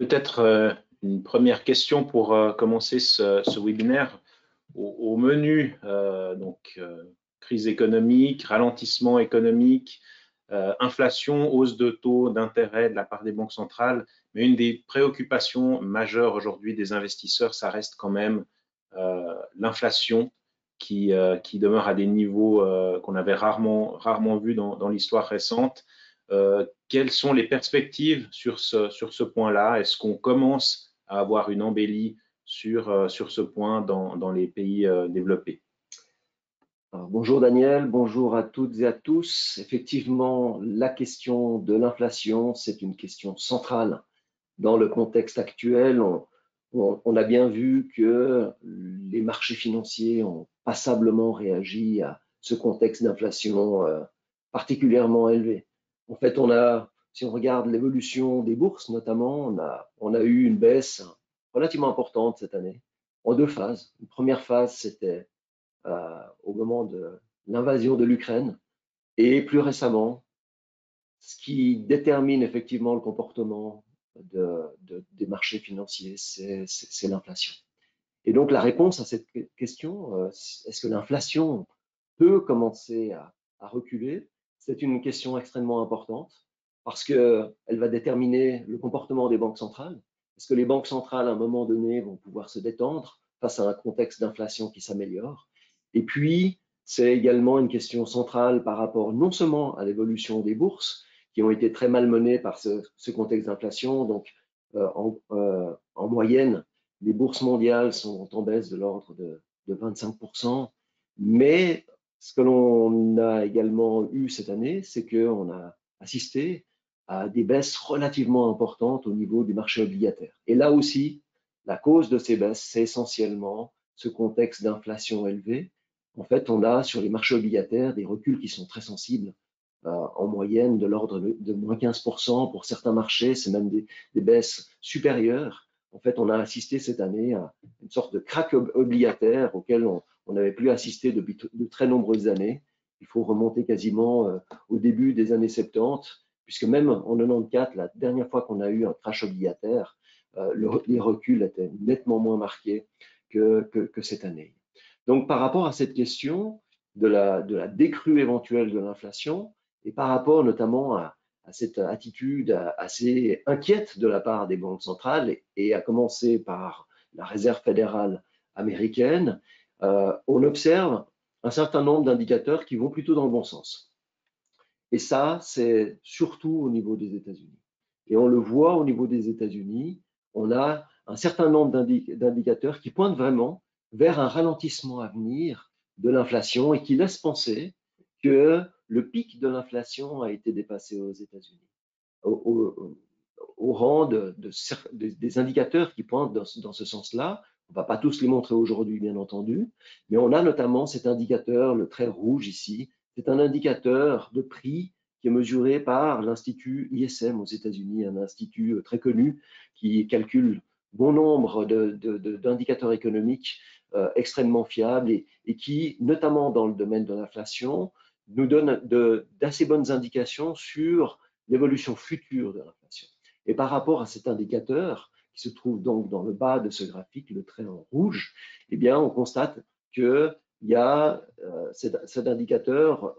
Peut-être une première question pour commencer ce webinaire. Au menu, crise économique, ralentissement économique, inflation, hausse de taux d'intérêt de la part des banques centrales. Mais une des préoccupations majeures aujourd'hui des investisseurs, ça reste quand même l'inflation qui demeure à des niveaux qu'on avait rarement vus dans l'histoire récente. Quelles sont les perspectives sur ce point-là? Est-ce qu'on commence à avoir une embellie sur ce point dans les pays développés? Alors, bonjour Daniel, bonjour à toutes et à tous. Effectivement, la question de l'inflation, c'est une question centrale dans le contexte actuel. On a bien vu que les marchés financiers ont passablement réagi à ce contexte d'inflation particulièrement élevé. En fait, si on regarde l'évolution des bourses notamment, on a eu une baisse relativement importante cette année en deux phases. Une première phase, c'était au moment de l'invasion de l'Ukraine et plus récemment, ce qui détermine effectivement le comportement des marchés financiers, c'est l'inflation. Et donc la réponse à cette question, est-ce que l'inflation peut commencer à reculer? C'est une question extrêmement importante parce qu'elle va déterminer le comportement des banques centrales. Est-ce que les banques centrales, à un moment donné, vont pouvoir se détendre face à un contexte d'inflation qui s'améliore? Et puis, c'est également une question centrale par rapport non seulement à l'évolution des bourses, qui ont été très malmenées par ce contexte d'inflation. Donc, en moyenne, les bourses mondiales sont en baisse de l'ordre de 25%. Mais ce que l'on a également eu cette année, c'est qu'on a assisté à des baisses relativement importantes au niveau du marché obligataire. Et là aussi, la cause de ces baisses, c'est essentiellement ce contexte d'inflation élevée. En fait, on a sur les marchés obligataires des reculs qui sont très sensibles, en moyenne de l'ordre de moins 15%. Pour certains marchés, c'est même des baisses supérieures. En fait, on a assisté cette année à une sorte de krach obligataire auquel on n'avait plus assisté depuis de très nombreuses années. Il faut remonter quasiment au début des années 70, puisque même en 94, la dernière fois qu'on a eu un krach obligataire, les reculs étaient nettement moins marqués que cette année. Donc, par rapport à cette question de la décrue éventuelle de l'inflation, et par rapport notamment à cette attitude assez inquiète de la part des banques centrales, et à commencer par la Réserve fédérale américaine, on observe un certain nombre d'indicateurs qui vont plutôt dans le bon sens. Et ça, c'est surtout au niveau des États-Unis. Et on le voit au niveau des États-Unis, on a un certain nombre d'indicateurs qui pointent vraiment vers un ralentissement à venir de l'inflation et qui laissent penser que le pic de l'inflation a été dépassé aux États-Unis, au rang des indicateurs qui pointent dans ce sens-là. On ne va pas tous les montrer aujourd'hui, bien entendu, mais on a notamment cet indicateur, le trait rouge ici. C'est un indicateur de prix qui est mesuré par l'Institut ISM aux États-Unis, un institut très connu qui calcule bon nombre d'indicateurs économiques extrêmement fiables et qui, notamment dans le domaine de l'inflation, nous donne d'assez bonnes indications sur l'évolution future de l'inflation. Et par rapport à cet indicateur, qui se trouve donc dans le bas de ce graphique, le trait en rouge, eh bien, on constate qu'il y a cet indicateur,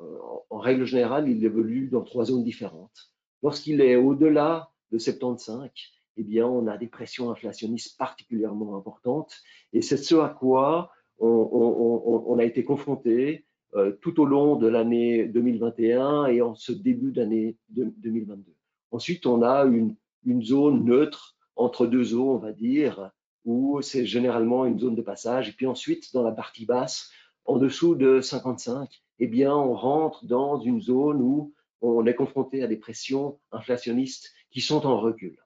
en règle générale, il évolue dans trois zones différentes. Lorsqu'il est au-delà de 75, eh bien, on a des pressions inflationnistes particulièrement importantes. Et c'est ce à quoi on a été confronté tout au long de l'année 2021 et en ce début d'année 2022. Ensuite, on a une zone neutre entre deux eaux, on va dire, où c'est généralement une zone de passage. Et puis ensuite, dans la partie basse, en dessous de 55, eh bien, on rentre dans une zone où on est confronté à des pressions inflationnistes qui sont en recul.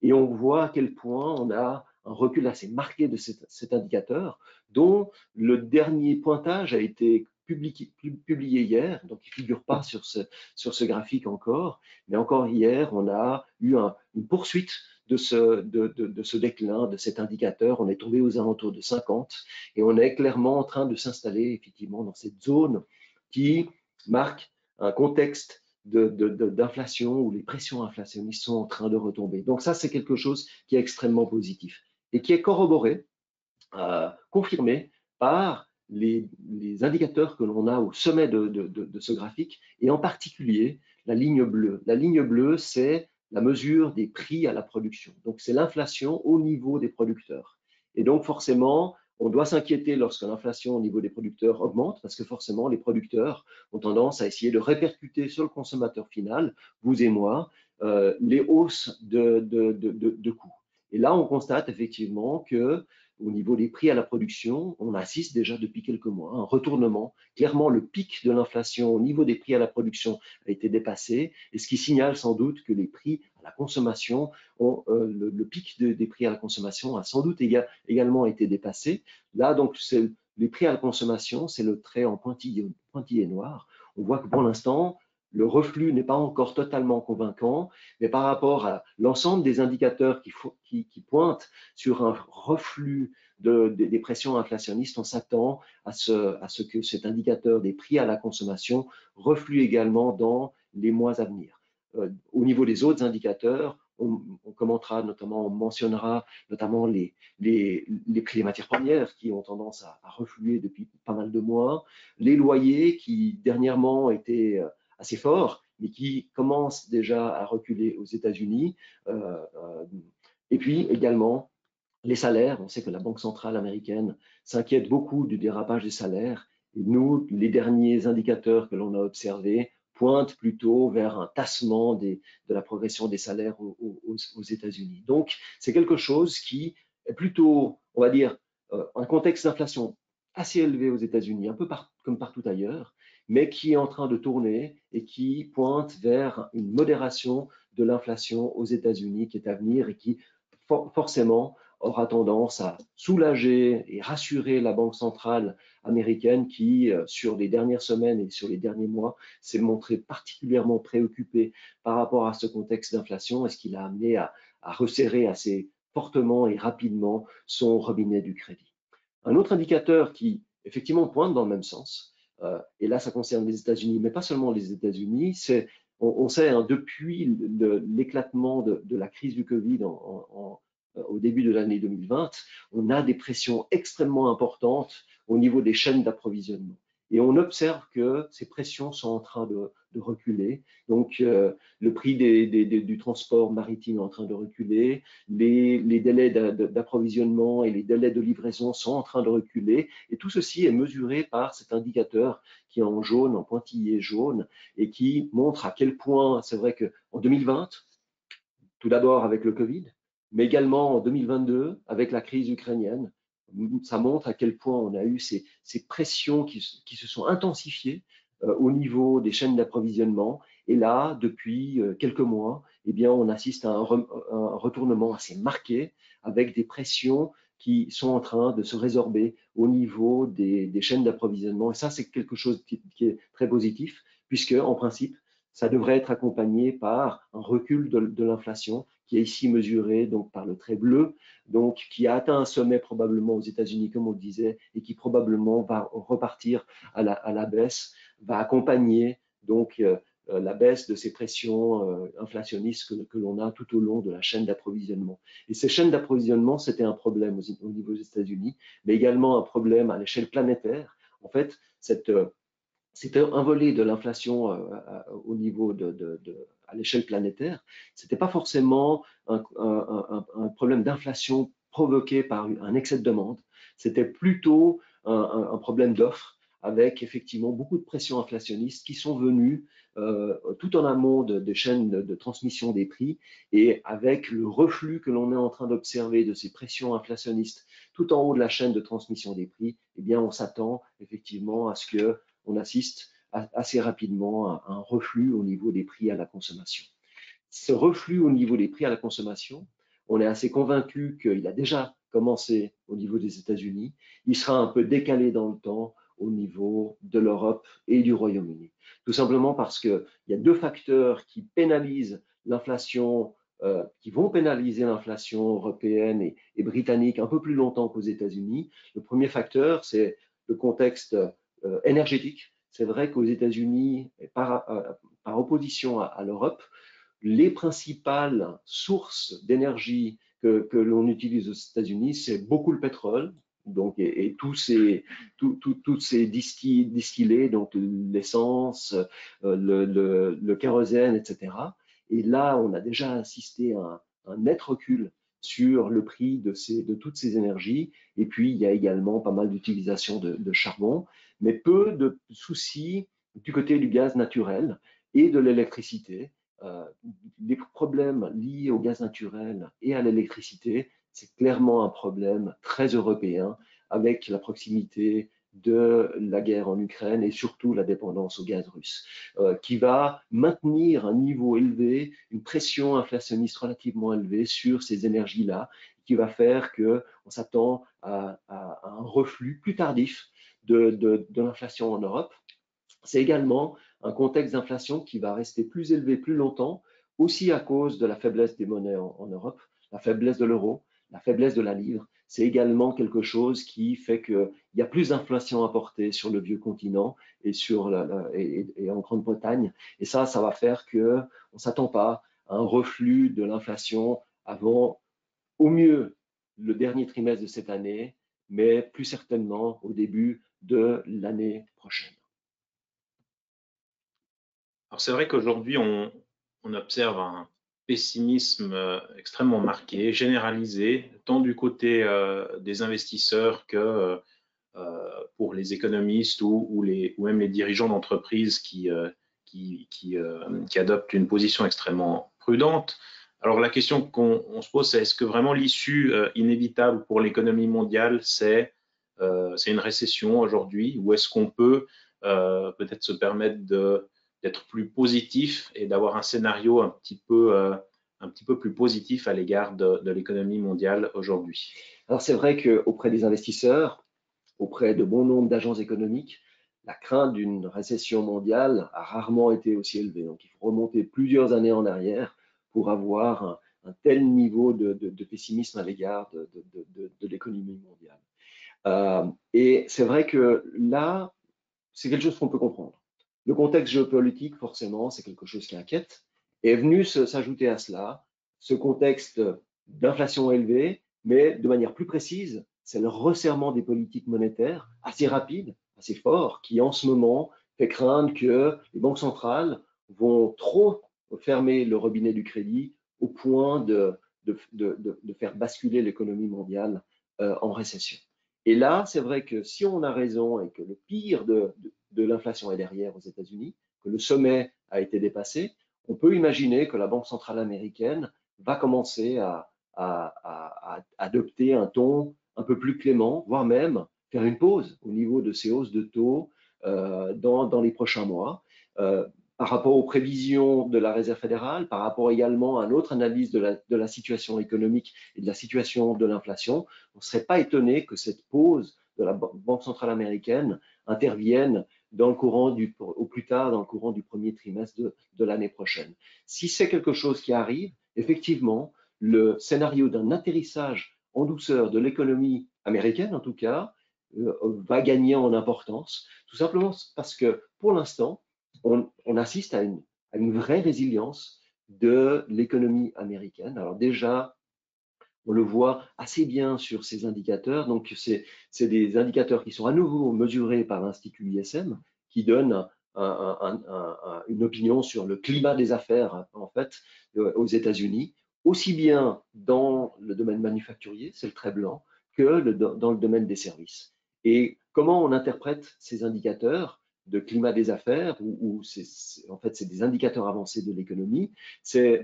Et on voit à quel point on a un recul assez marqué de cet indicateur, dont le dernier pointage a été publié hier, donc il ne figure pas sur ce graphique encore, mais encore hier, on a eu une poursuite de ce déclin, de cet indicateur. On est tombé aux alentours de 50 et on est clairement en train de s'installer effectivement dans cette zone qui marque un contexte d'inflation où les pressions inflationnistes sont en train de retomber. Donc ça, c'est quelque chose qui est extrêmement positif et qui est corroboré, confirmé par les indicateurs que l'on a au sommet de ce graphique, et en particulier la ligne bleue. La ligne bleue, c'est la mesure des prix à la production. Donc, c'est l'inflation au niveau des producteurs. Et donc, forcément, on doit s'inquiéter lorsque l'inflation au niveau des producteurs augmente, parce que forcément, les producteurs ont tendance à essayer de répercuter sur le consommateur final, vous et moi, les hausses de coûts. Et là, on constate effectivement que au niveau des prix à la production, on assiste déjà depuis quelques mois à un retournement. Clairement, le pic de l'inflation au niveau des prix à la production a été dépassé, et ce qui signale sans doute que les prix à la consommation le pic des prix à la consommation a sans doute également été dépassé. Là, donc, les prix à la consommation, c'est le trait en pointillé noir. On voit que pour l'instant, le reflux n'est pas encore totalement convaincant, mais par rapport à l'ensemble des indicateurs qui pointent sur un reflux des pressions inflationnistes, on s'attend à ce que cet indicateur des prix à la consommation reflue également dans les mois à venir. Au niveau des autres indicateurs, on commentera notamment, on mentionnera notamment les prix des matières premières qui ont tendance à refluer depuis pas mal de mois, les loyers qui dernièrement étaient assez forts, mais qui commencent déjà à reculer aux États-Unis. Et puis également les salaires. On sait que la Banque centrale américaine s'inquiète beaucoup du dérapage des salaires. Et nous, les derniers indicateurs que l'on a observés pointent plutôt vers un tassement de la progression des salaires aux États-Unis. Donc, c'est quelque chose qui est plutôt, on va dire, un contexte d'inflation assez élevé aux États-Unis, un peu comme partout ailleurs, mais qui est en train de tourner et qui pointe vers une modération de l'inflation aux États-Unis qui est à venir et qui forcément aura tendance à soulager et rassurer la Banque centrale américaine qui, sur les dernières semaines et sur les derniers mois, s'est montrée particulièrement préoccupée par rapport à ce contexte d'inflation et ce qui l'a amené à resserrer assez fortement et rapidement son robinet du crédit. Un autre indicateur qui, effectivement, pointe dans le même sens, et là, ça concerne les États-Unis, mais pas seulement les États-Unis, c'est, on sait, hein, depuis l'éclatement de la crise du Covid au début de l'année 2020, on a des pressions extrêmement importantes au niveau des chaînes d'approvisionnement. Et on observe que ces pressions sont en train de reculer. Donc, le prix du transport maritime est en train de reculer, les délais d'approvisionnement et les délais de livraison sont en train de reculer. Et tout ceci est mesuré par cet indicateur qui est en jaune, en pointillé jaune, et qui montre à quel point, c'est vrai qu'en 2020, tout d'abord avec le Covid, mais également en 2022 avec la crise ukrainienne, ça montre à quel point on a eu ces pressions qui se sont intensifiées au niveau des chaînes d'approvisionnement. Et là, depuis quelques mois, eh bien, on assiste à un retournement assez marqué avec des pressions qui sont en train de se résorber au niveau des chaînes d'approvisionnement. Et ça, c'est quelque chose qui est très positif, puisque en principe, ça devrait être accompagné par un recul de l'inflation qui est ici mesuré donc par le trait bleu, donc qui a atteint un sommet probablement aux États-Unis, comme on le disait, et qui probablement va repartir à la baisse, va accompagner donc la baisse de ces pressions inflationnistes que l'on a tout au long de la chaîne d'approvisionnement. Et ces chaînes d'approvisionnement, c'était un problème au niveau des États-Unis, mais également un problème à l'échelle planétaire. En fait, c'était un volet de l'inflation au niveau à l'échelle planétaire. Ce n'était pas forcément un problème d'inflation provoqué par un excès de demande. C'était plutôt un problème d'offre avec effectivement beaucoup de pressions inflationnistes qui sont venues tout en amont des chaînes de transmission des prix, et avec le reflux que l'on est en train d'observer de ces pressions inflationnistes tout en haut de la chaîne de transmission des prix, eh bien, on s'attend effectivement à ce que on assiste assez rapidement à un reflux au niveau des prix à la consommation. Ce reflux au niveau des prix à la consommation, on est assez convaincu qu'il a déjà commencé au niveau des États-Unis. Il sera un peu décalé dans le temps au niveau de l'Europe et du Royaume-Uni. Tout simplement parce qu'il y a deux facteurs qui pénalisent l'inflation, qui vont pénaliser l'inflation européenne et britannique un peu plus longtemps qu'aux États-Unis. Le premier facteur, c'est le contexte énergétique. C'est vrai qu'aux États-Unis, par opposition à l'Europe, les principales sources d'énergie que l'on utilise aux États-Unis, c'est beaucoup le pétrole, donc, et tous ces distillés, donc l'essence, le kérosène, etc. Et là, on a déjà assisté à un net recul sur le prix de toutes ces énergies. Et puis, il y a également pas mal d'utilisation de charbon, mais peu de soucis du côté du gaz naturel et de l'électricité. Les problèmes liés au gaz naturel et à l'électricité, c'est clairement un problème très européen avec la proximité de la guerre en Ukraine et surtout la dépendance au gaz russe, qui va maintenir un niveau élevé, une pression inflationniste relativement élevée sur ces énergies-là, qui va faire qu'on s'attend à un reflux plus tardif de l'inflation en Europe. C'est également un contexte d'inflation qui va rester plus élevé plus longtemps, aussi à cause de la faiblesse des monnaies en Europe, la faiblesse de l'euro, la faiblesse de la livre. C'est également quelque chose qui fait qu'il y a plus d'inflation importée sur le vieux continent et, et en Grande-Bretagne. Et ça va faire qu'on ne s'attend pas à un reflux de l'inflation avant, au mieux, le dernier trimestre de cette année, mais plus certainement au début de l'année prochaine. Alors c'est vrai qu'aujourd'hui, on observe un pessimisme extrêmement marqué, généralisé, tant du côté des investisseurs que pour les économistes ou même les dirigeants d'entreprises qui adoptent une position extrêmement prudente. Alors la question qu'on se pose, c'est est-ce que vraiment l'issue inévitable pour l'économie mondiale, c'est une récession aujourd'hui, ou est-ce qu'on peut peut-être se permettre d'être plus positif et d'avoir un scénario un petit peu plus positif à l'égard de l'économie mondiale aujourd'hui? Alors c'est vrai qu'auprès des investisseurs, auprès de bon nombre d'agences économiques, la crainte d'une récession mondiale a rarement été aussi élevée. Donc il faut remonter plusieurs années en arrière pour avoir un tel niveau de pessimisme à l'égard de l'économie mondiale. Et c'est vrai que là, c'est quelque chose qu'on peut comprendre. Le contexte géopolitique, forcément, c'est quelque chose qui inquiète. Et est venu s'ajouter à cela ce contexte d'inflation élevée, mais de manière plus précise, c'est le resserrement des politiques monétaires assez rapide, assez fort, qui en ce moment fait craindre que les banques centrales vont trop fermer le robinet du crédit au point de faire basculer l'économie mondiale en récession. Et là, c'est vrai que si on a raison et que le pire de l'inflation est derrière aux États-Unis, que le sommet a été dépassé, on peut imaginer que la Banque centrale américaine va commencer à adopter un ton un peu plus clément, voire même faire une pause au niveau de ces hausses de taux dans les prochains mois. Par rapport aux prévisions de la Réserve fédérale, par rapport également à une autre analyse de la situation économique et de la situation de l'inflation, on ne serait pas étonné que cette pause de la Banque centrale américaine intervienne au plus tard dans le courant du premier trimestre de l'année prochaine. Si c'est quelque chose qui arrive, effectivement, le scénario d'un atterrissage en douceur de l'économie américaine, en tout cas, va gagner en importance, tout simplement parce que pour l'instant, on assiste à une vraie résilience de l'économie américaine. Alors déjà, on le voit assez bien sur ces indicateurs. Donc, c'est des indicateurs qui sont à nouveau mesurés par l'Institut ISM, qui donne une opinion sur le climat des affaires, en fait, aux États-Unis, aussi bien dans le domaine manufacturier, c'est le trait blanc, que dans le domaine des services. Et comment on interprète ces indicateurs de climat des affaires, ou en fait, c'est des indicateurs avancés de l'économie.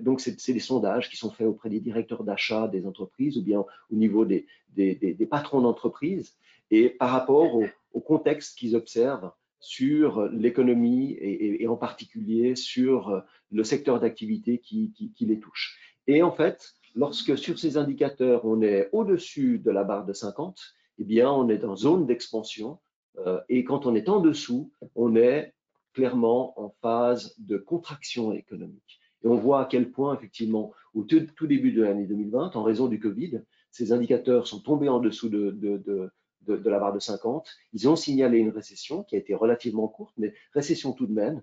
Donc, c'est des sondages qui sont faits auprès des directeurs d'achat des entreprises ou bien au niveau des patrons d'entreprise et par rapport au contexte qu'ils observent sur l'économie et en particulier sur le secteur d'activité qui les touche. Et en fait, lorsque sur ces indicateurs, on est au-dessus de la barre de 50, eh bien, on est en zone d'expansion. Et quand on est en dessous, on est clairement en phase de contraction économique. Et on voit à quel point, effectivement, au tout début de l'année 2020, en raison du Covid, ces indicateurs sont tombés en dessous de la barre de 50. Ils ont signalé une récession qui a été relativement courte, mais récession tout de même.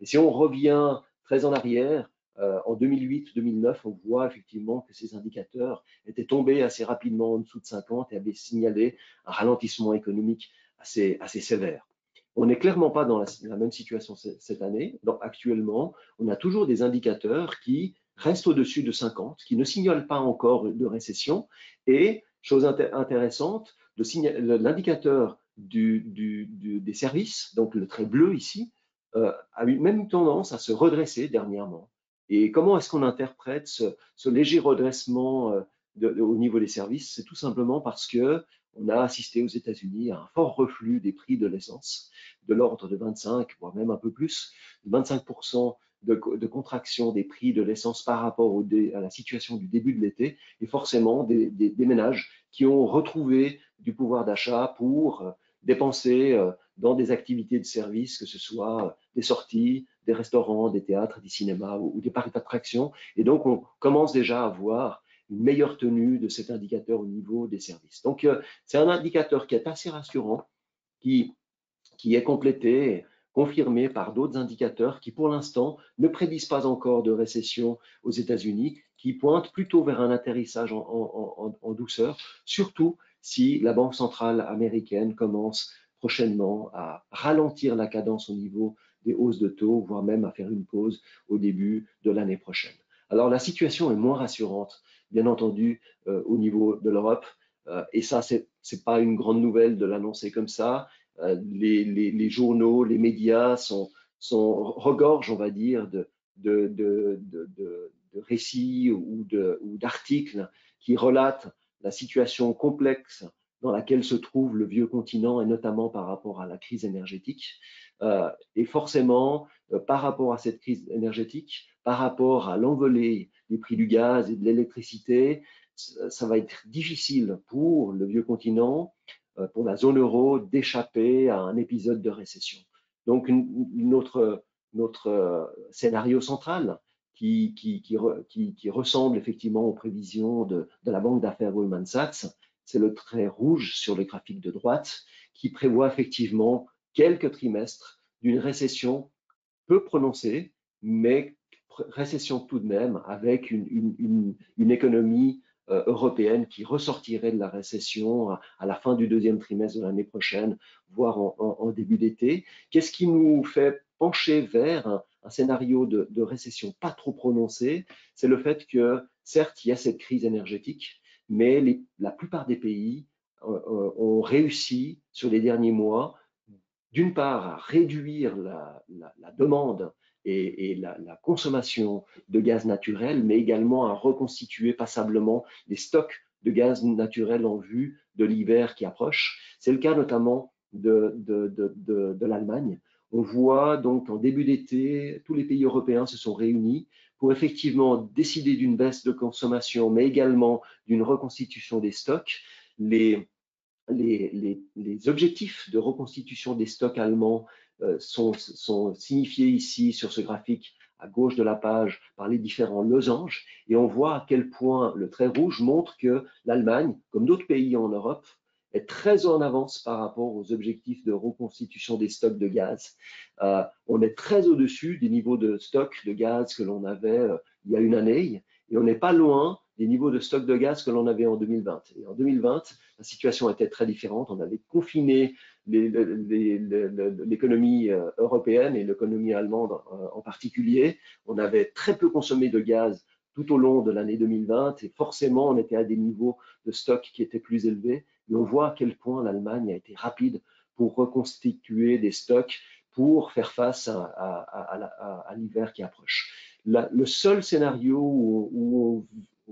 Et si on revient très en arrière, en 2008-2009, on voit effectivement que ces indicateurs étaient tombés assez rapidement en dessous de 50 et avaient signalé un ralentissement économique assez sévère. On n'est clairement pas dans la même situation cette année. Donc, actuellement, on a toujours des indicateurs qui restent au-dessus de 50, qui ne signalent pas encore de récession. Et, chose intéressante, l'indicateur des services, donc le trait bleu ici, a eu même tendance à se redresser dernièrement. Et comment est-ce qu'on interprète ce léger redressement au niveau des services? C'est tout simplement parce que on a assisté aux États-Unis à un fort reflux des prix de l'essence, de l'ordre de 25, voire même un peu plus, 25% de contraction des prix de l'essence par rapport à la situation du début de l'été, et forcément des ménages qui ont retrouvé du pouvoir d'achat pour dépenser dans des activités de service, que ce soit des sorties, des restaurants, des théâtres, des cinémas ou des parcs d'attractions. Et donc, on commence déjà à voir une meilleure tenue de cet indicateur au niveau des services. Donc, c'est un indicateur qui est assez rassurant, qui est complété, confirmé par d'autres indicateurs qui, pour l'instant, ne prédisent pas encore de récession aux États-Unis, qui pointent plutôt vers un atterrissage en douceur, surtout si la Banque centrale américaine commence prochainement à ralentir la cadence au niveau des hausses de taux, voire même à faire une pause au début de l'année prochaine. Alors, la situation est moins rassurante, bien entendu, au niveau de l'Europe. Et ça, c'est pas une grande nouvelle de l'annoncer comme ça. Les journaux, les médias regorgent, on va dire, de récits ou d'articles qui relatent la situation complexe dans laquelle se trouve le vieux continent, et notamment par rapport à la crise énergétique. Et forcément, par rapport à cette crise énergétique, par rapport à l'envolée des prix du gaz et de l'électricité, ça va être difficile pour le vieux continent, pour la zone euro, d'échapper à un épisode de récession. Donc, notre scénario central qui ressemble effectivement aux prévisions de la banque d'affaires Goldman Sachs, c'est le trait rouge sur le graphique de droite qui prévoit effectivement quelques trimestres d'une récession peu prononcée, mais récession tout de même avec une économie européenne qui ressortirait de la récession à la fin du deuxième trimestre de l'année prochaine, voire en début d'été. Qu'est-ce qui nous fait pencher vers un scénario de récession pas trop prononcé? C'est le fait que, certes, il y a cette crise énergétique, mais la plupart des pays ont réussi sur les derniers mois, d'une part, à réduire la demande et la consommation de gaz naturel, mais également à reconstituer passablement les stocks de gaz naturel en vue de l'hiver qui approche. C'est le cas notamment de l'Allemagne. On voit donc en début d'été, tous les pays européens se sont réunis pour effectivement décider d'une baisse de consommation, mais également d'une reconstitution des stocks. Les objectifs de reconstitution des stocks allemands sont signifiés ici sur ce graphique à gauche de la page par les différents losanges, et on voit à quel point le trait rouge montre que l'Allemagne, comme d'autres pays en Europe, est très en avance par rapport aux objectifs de reconstitution des stocks de gaz. On est très au-dessus des niveaux de stock de gaz que l'on avait il y a une année, et on n'est pas loin des niveaux de stock de gaz que l'on avait en 2020. Et en 2020, la situation était très différente. On avait confiné l'économie européenne et l'économie allemande en particulier. On avait très peu consommé de gaz tout au long de l'année 2020 et forcément, on était à des niveaux de stock qui étaient plus élevés. Et on voit à quel point l'Allemagne a été rapide pour reconstituer des stocks pour faire face à l'hiver qui approche. Le seul scénario où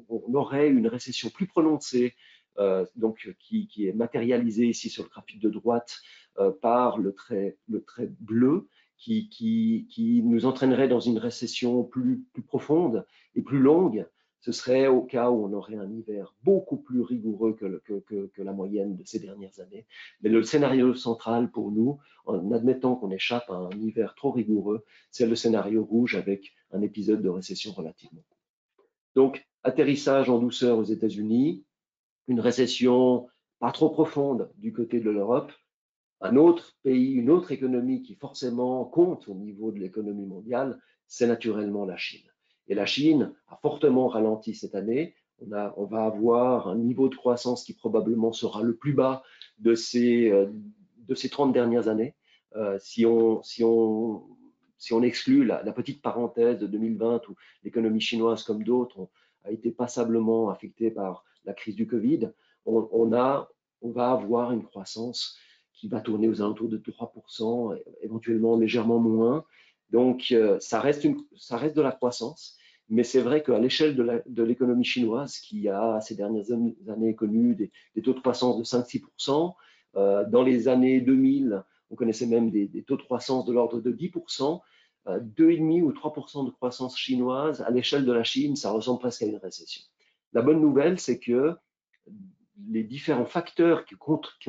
on aurait une récession plus prononcée, donc qui est matérialisée ici sur le graphique de droite par le trait bleu, qui nous entraînerait dans une récession plus profonde et plus longue. Ce serait au cas où on aurait un hiver beaucoup plus rigoureux que la moyenne de ces dernières années. Mais le scénario central pour nous, en admettant qu'on échappe à un hiver trop rigoureux, c'est le scénario rouge avec un épisode de récession relativement court. Donc, atterrissage en douceur aux États-Unis, une récession pas trop profonde du côté de l'Europe, Un autre pays, une autre économie qui forcément compte au niveau de l'économie mondiale, c'est naturellement la Chine. Et la Chine a fortement ralenti cette année. On va avoir un niveau de croissance qui probablement sera le plus bas de ces 30 dernières années. Si on exclut la petite parenthèse de 2020 où l'économie chinoise, comme d'autres, a été passablement affectée par la crise du Covid, on va avoir une croissance qui va tourner aux alentours de 3%, éventuellement légèrement moins. Donc, ça reste de la croissance, mais c'est vrai qu'à l'échelle de l'économie chinoise, qui a ces dernières années connu des taux de croissance de 5-6%, dans les années 2000, on connaissait même des taux de croissance de l'ordre de 10%, 2,5 ou 3% de croissance chinoise, à l'échelle de la Chine, ça ressemble presque à une récession. La bonne nouvelle, c'est que les différents facteurs qui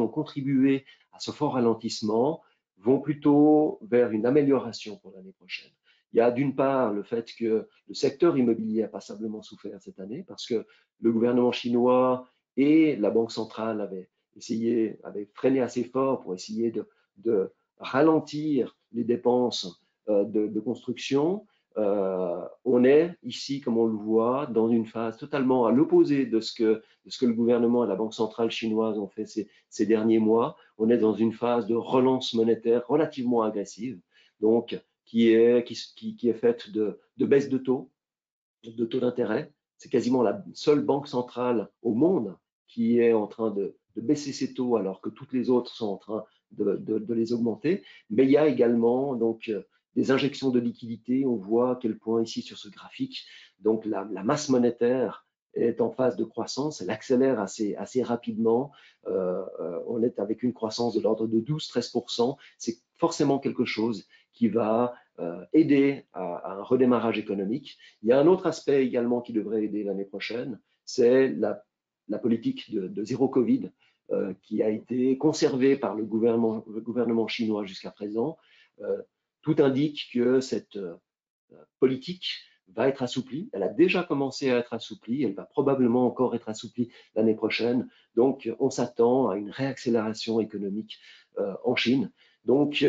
ont contribué à ce fort ralentissement vont plutôt vers une amélioration pour l'année prochaine. Il y a d'une part le fait que le secteur immobilier a passablement souffert cette année parce que le gouvernement chinois et la Banque centrale avaient freiné assez fort pour essayer de ralentir les dépenses de construction. On est ici, comme on le voit, dans une phase totalement à l'opposé de ce que le gouvernement et la Banque centrale chinoise ont fait ces derniers mois. On est dans une phase de relance monétaire relativement agressive, donc qui est faite de baisse de taux d'intérêt. C'est quasiment la seule banque centrale au monde qui est en train de baisser ses taux alors que toutes les autres sont en train de les augmenter. Mais il y a également donc des injections de liquidités. On voit à quel point ici sur ce graphique, donc la masse monétaire est en phase de croissance, elle accélère assez rapidement. On est avec une croissance de l'ordre de 12-13%. C'est forcément quelque chose qui va aider à un redémarrage économique. Il y a un autre aspect également qui devrait aider l'année prochaine, c'est la politique de zéro Covid qui a été conservée par le gouvernement chinois jusqu'à présent. Tout indique que cette politique va être assouplie. Elle a déjà commencé à être assouplie. Elle va probablement encore être assouplie l'année prochaine. Donc, on s'attend à une réaccélération économique en Chine. Donc,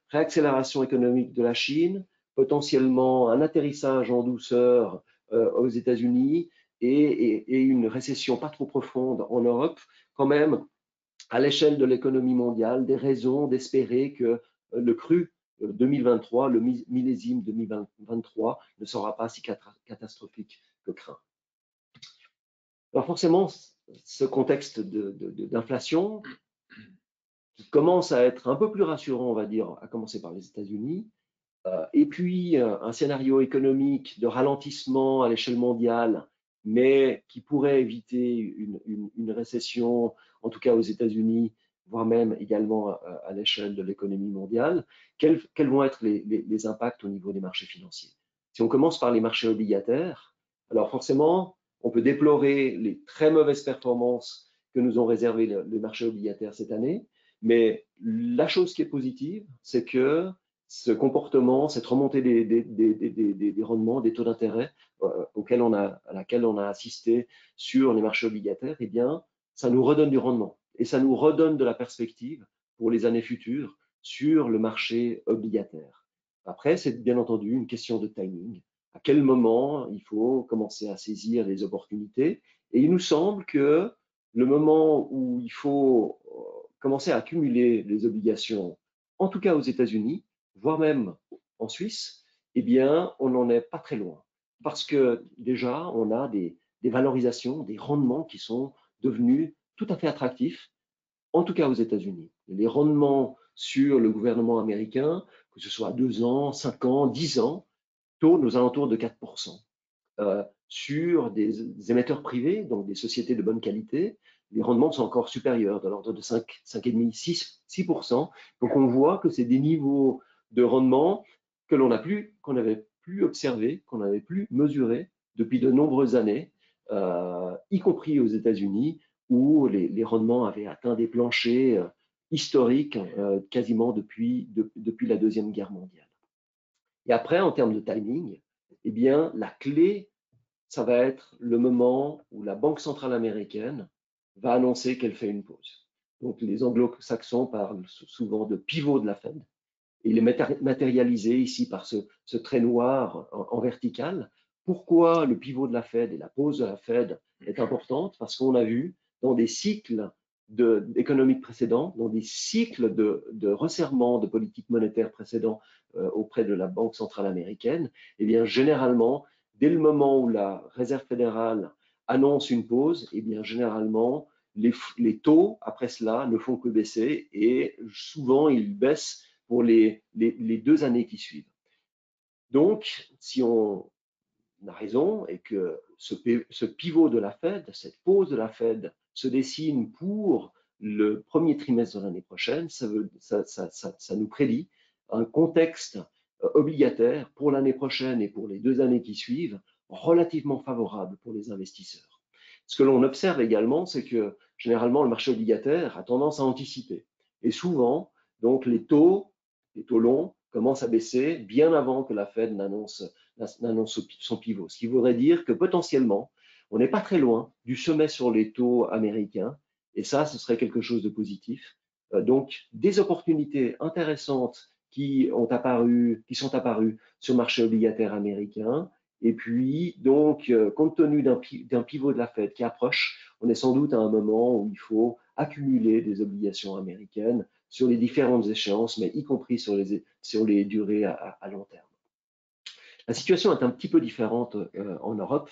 réaccélération économique de la Chine, potentiellement un atterrissage en douceur aux États-Unis et une récession pas trop profonde en Europe, quand même, à l'échelle de l'économie mondiale, des raisons d'espérer que le cru 2023, le millésime 2023, ne sera pas si catastrophique que craint. Alors forcément, ce contexte d'inflation, qui commence à être un peu plus rassurant, on va dire, à commencer par les États-Unis, et puis un scénario économique de ralentissement à l'échelle mondiale, mais qui pourrait éviter une récession, en tout cas aux États-Unis, voire même également à l'échelle de l'économie mondiale. Quels vont être les impacts au niveau des marchés financiers? Si on commence par les marchés obligataires, alors forcément, on peut déplorer les très mauvaises performances que nous ont réservées les marchés obligataires cette année, mais la chose qui est positive, c'est que ce comportement, cette remontée des rendements, des taux d'intérêt à laquelle on a assisté sur les marchés obligataires, eh bien, ça nous redonne du rendement et ça nous redonne de la perspective pour les années futures sur le marché obligataire. Après, c'est bien entendu une question de timing. À quel moment il faut commencer à saisir les opportunités? Et il nous semble que le moment où il faut commencer à accumuler les obligations, en tout cas aux États-Unis, voire même en Suisse, eh bien, on n'en est pas très loin. Parce que déjà, on a des valorisations, des rendements qui sont devenus tout à fait attractifs, en tout cas aux États-Unis. Les rendements sur le gouvernement américain, que ce soit 2 ans, 5 ans, 10 ans, tournent aux alentours de 4%. Sur des émetteurs privés, donc des sociétés de bonne qualité, les rendements sont encore supérieurs, de l'ordre de 5,5, 6%. Donc on voit que c'est des niveaux de rendement qu'on n'avait plus observés, qu'on n'avait plus mesurés depuis de nombreuses années, y compris aux États-Unis, où les rendements avaient atteint des planchers historiques quasiment depuis la Deuxième Guerre mondiale. Et après, en termes de timing, eh bien, la clé, ça va être le moment où la Banque centrale américaine va annoncer qu'elle fait une pause. Donc les anglo-saxons parlent souvent de pivot de la Fed. Il est matérialisé ici par ce trait noir en vertical. Pourquoi le pivot de la Fed et la pause de la Fed est importante? Parce qu'on a vu dans des cycles économiques précédents, dans des cycles de resserrement de politique monétaire précédents auprès de la Banque centrale américaine, eh bien généralement, dès le moment où la Réserve fédérale annonce une pause, eh bien généralement, les taux après cela ne font que baisser et souvent ils baissent pour les 2 années qui suivent. Donc, si on a raison et que ce pivot de la Fed, cette pause de la Fed se dessine pour le premier trimestre de l'année prochaine, ça nous prédit un contexte obligataire pour l'année prochaine et pour les 2 années qui suivent relativement favorable pour les investisseurs. Ce que l'on observe également, c'est que généralement le marché obligataire a tendance à anticiper. Et souvent, donc les taux longs commencent à baisser bien avant que la Fed n'annonce son pivot. Ce qui voudrait dire que potentiellement, on n'est pas très loin du sommet sur les taux américains. Et ça, ce serait quelque chose de positif. Donc, des opportunités intéressantes qui sont apparues sur le marché obligataire américain. Et puis, donc, compte tenu d'un pivot de la Fed qui approche, on est sans doute à un moment où il faut accumuler des obligations américaines sur les différentes échéances, mais y compris sur les durées à long terme. La situation est un petit peu différente en Europe.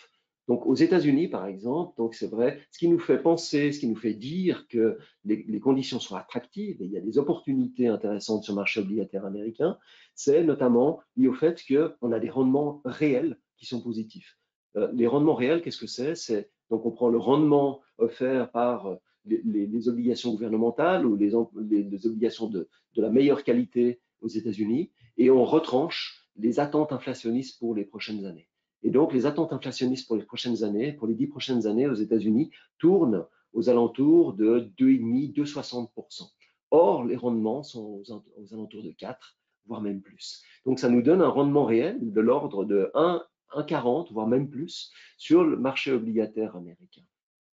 Donc, aux États-Unis, par exemple, donc c'est vrai, ce qui nous fait penser, ce qui nous fait dire que les conditions sont attractives et il y a des opportunités intéressantes sur le marché obligataire américain, c'est notamment lié au fait qu'on a des rendements réels qui sont positifs. Les rendements réels, qu'est-ce que c'est? Donc, on prend le rendement offert par les obligations gouvernementales ou les obligations de la meilleure qualité aux États-Unis et on retranche les attentes inflationnistes pour les prochaines années. Et donc, les attentes inflationnistes pour les prochaines années, pour les 10 prochaines années aux États-Unis, tournent aux alentours de 2,5, 2,60%. Or, les rendements sont aux alentours de 4, voire même plus. Donc, ça nous donne un rendement réel de l'ordre de 1,40, voire même plus, sur le marché obligataire américain.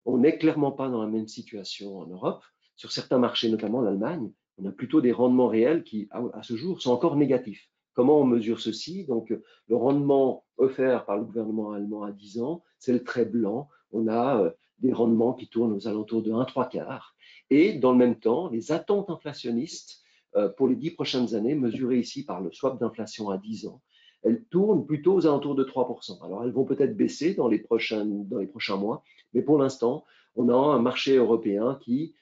On n'est clairement pas dans la même situation en Europe. Sur certains marchés, notamment l'Allemagne, on a plutôt des rendements réels qui, à ce jour, sont encore négatifs. Comment on mesure ceci? Donc, le rendement offert par le gouvernement allemand à 10 ans, c'est le trait blanc. On a des rendements qui tournent aux alentours de 1,75. Et dans le même temps, les attentes inflationnistes pour les 10 prochaines années, mesurées ici par le swap d'inflation à 10 ans, elles tournent plutôt aux alentours de 3%. Alors, elles vont peut-être baisser dans les prochains mois, mais pour l'instant, on a un marché européen qui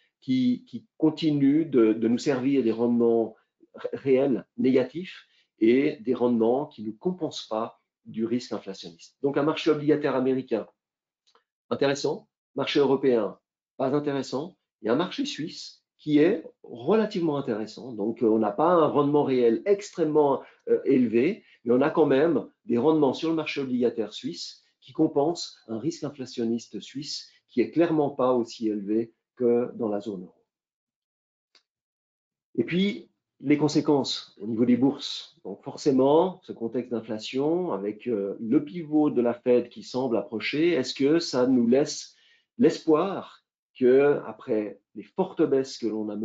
continue de nous servir des rendements réels négatifs et des rendements qui ne compensent pas du risque inflationniste. Donc un marché obligataire américain intéressant, marché européen pas intéressant, il y a un marché suisse qui est relativement intéressant. Donc on n'a pas un rendement réel extrêmement élevé, mais on a quand même des rendements sur le marché obligataire suisse qui compensent un risque inflationniste suisse qui est clairement pas aussi élevé que dans la zone euro. Et puis, les conséquences au niveau des bourses. Donc forcément, ce contexte d'inflation, avec le pivot de la Fed qui semble approcher, est-ce que ça nous laisse l'espoir que, après les fortes baisses que l'on a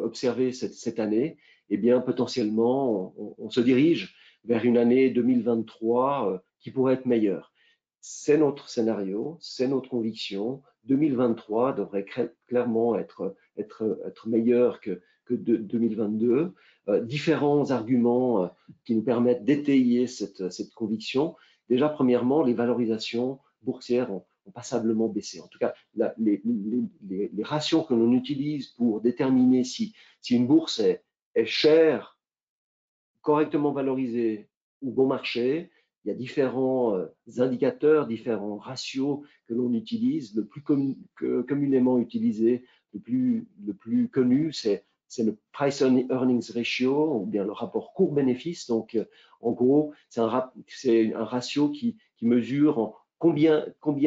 observées cette année, eh bien, potentiellement, on se dirige vers une année 2023 qui pourrait être meilleure? C'est notre scénario, c'est notre conviction. 2023 devrait clairement être meilleur que 2022. Différents arguments qui nous permettent d'étayer cette conviction. Déjà, premièrement, les valorisations boursières ont passablement baissé. En tout cas, les ratios que l'on utilise pour déterminer si une bourse est chère, correctement valorisée ou bon marché, il y a différents indicateurs, différents ratios que l'on utilise. Le plus communément utilisé, le plus connu, c'est le Price Earnings Ratio, ou bien le rapport court-bénéfice. Donc, en gros, c'est un ratio qui mesure en combien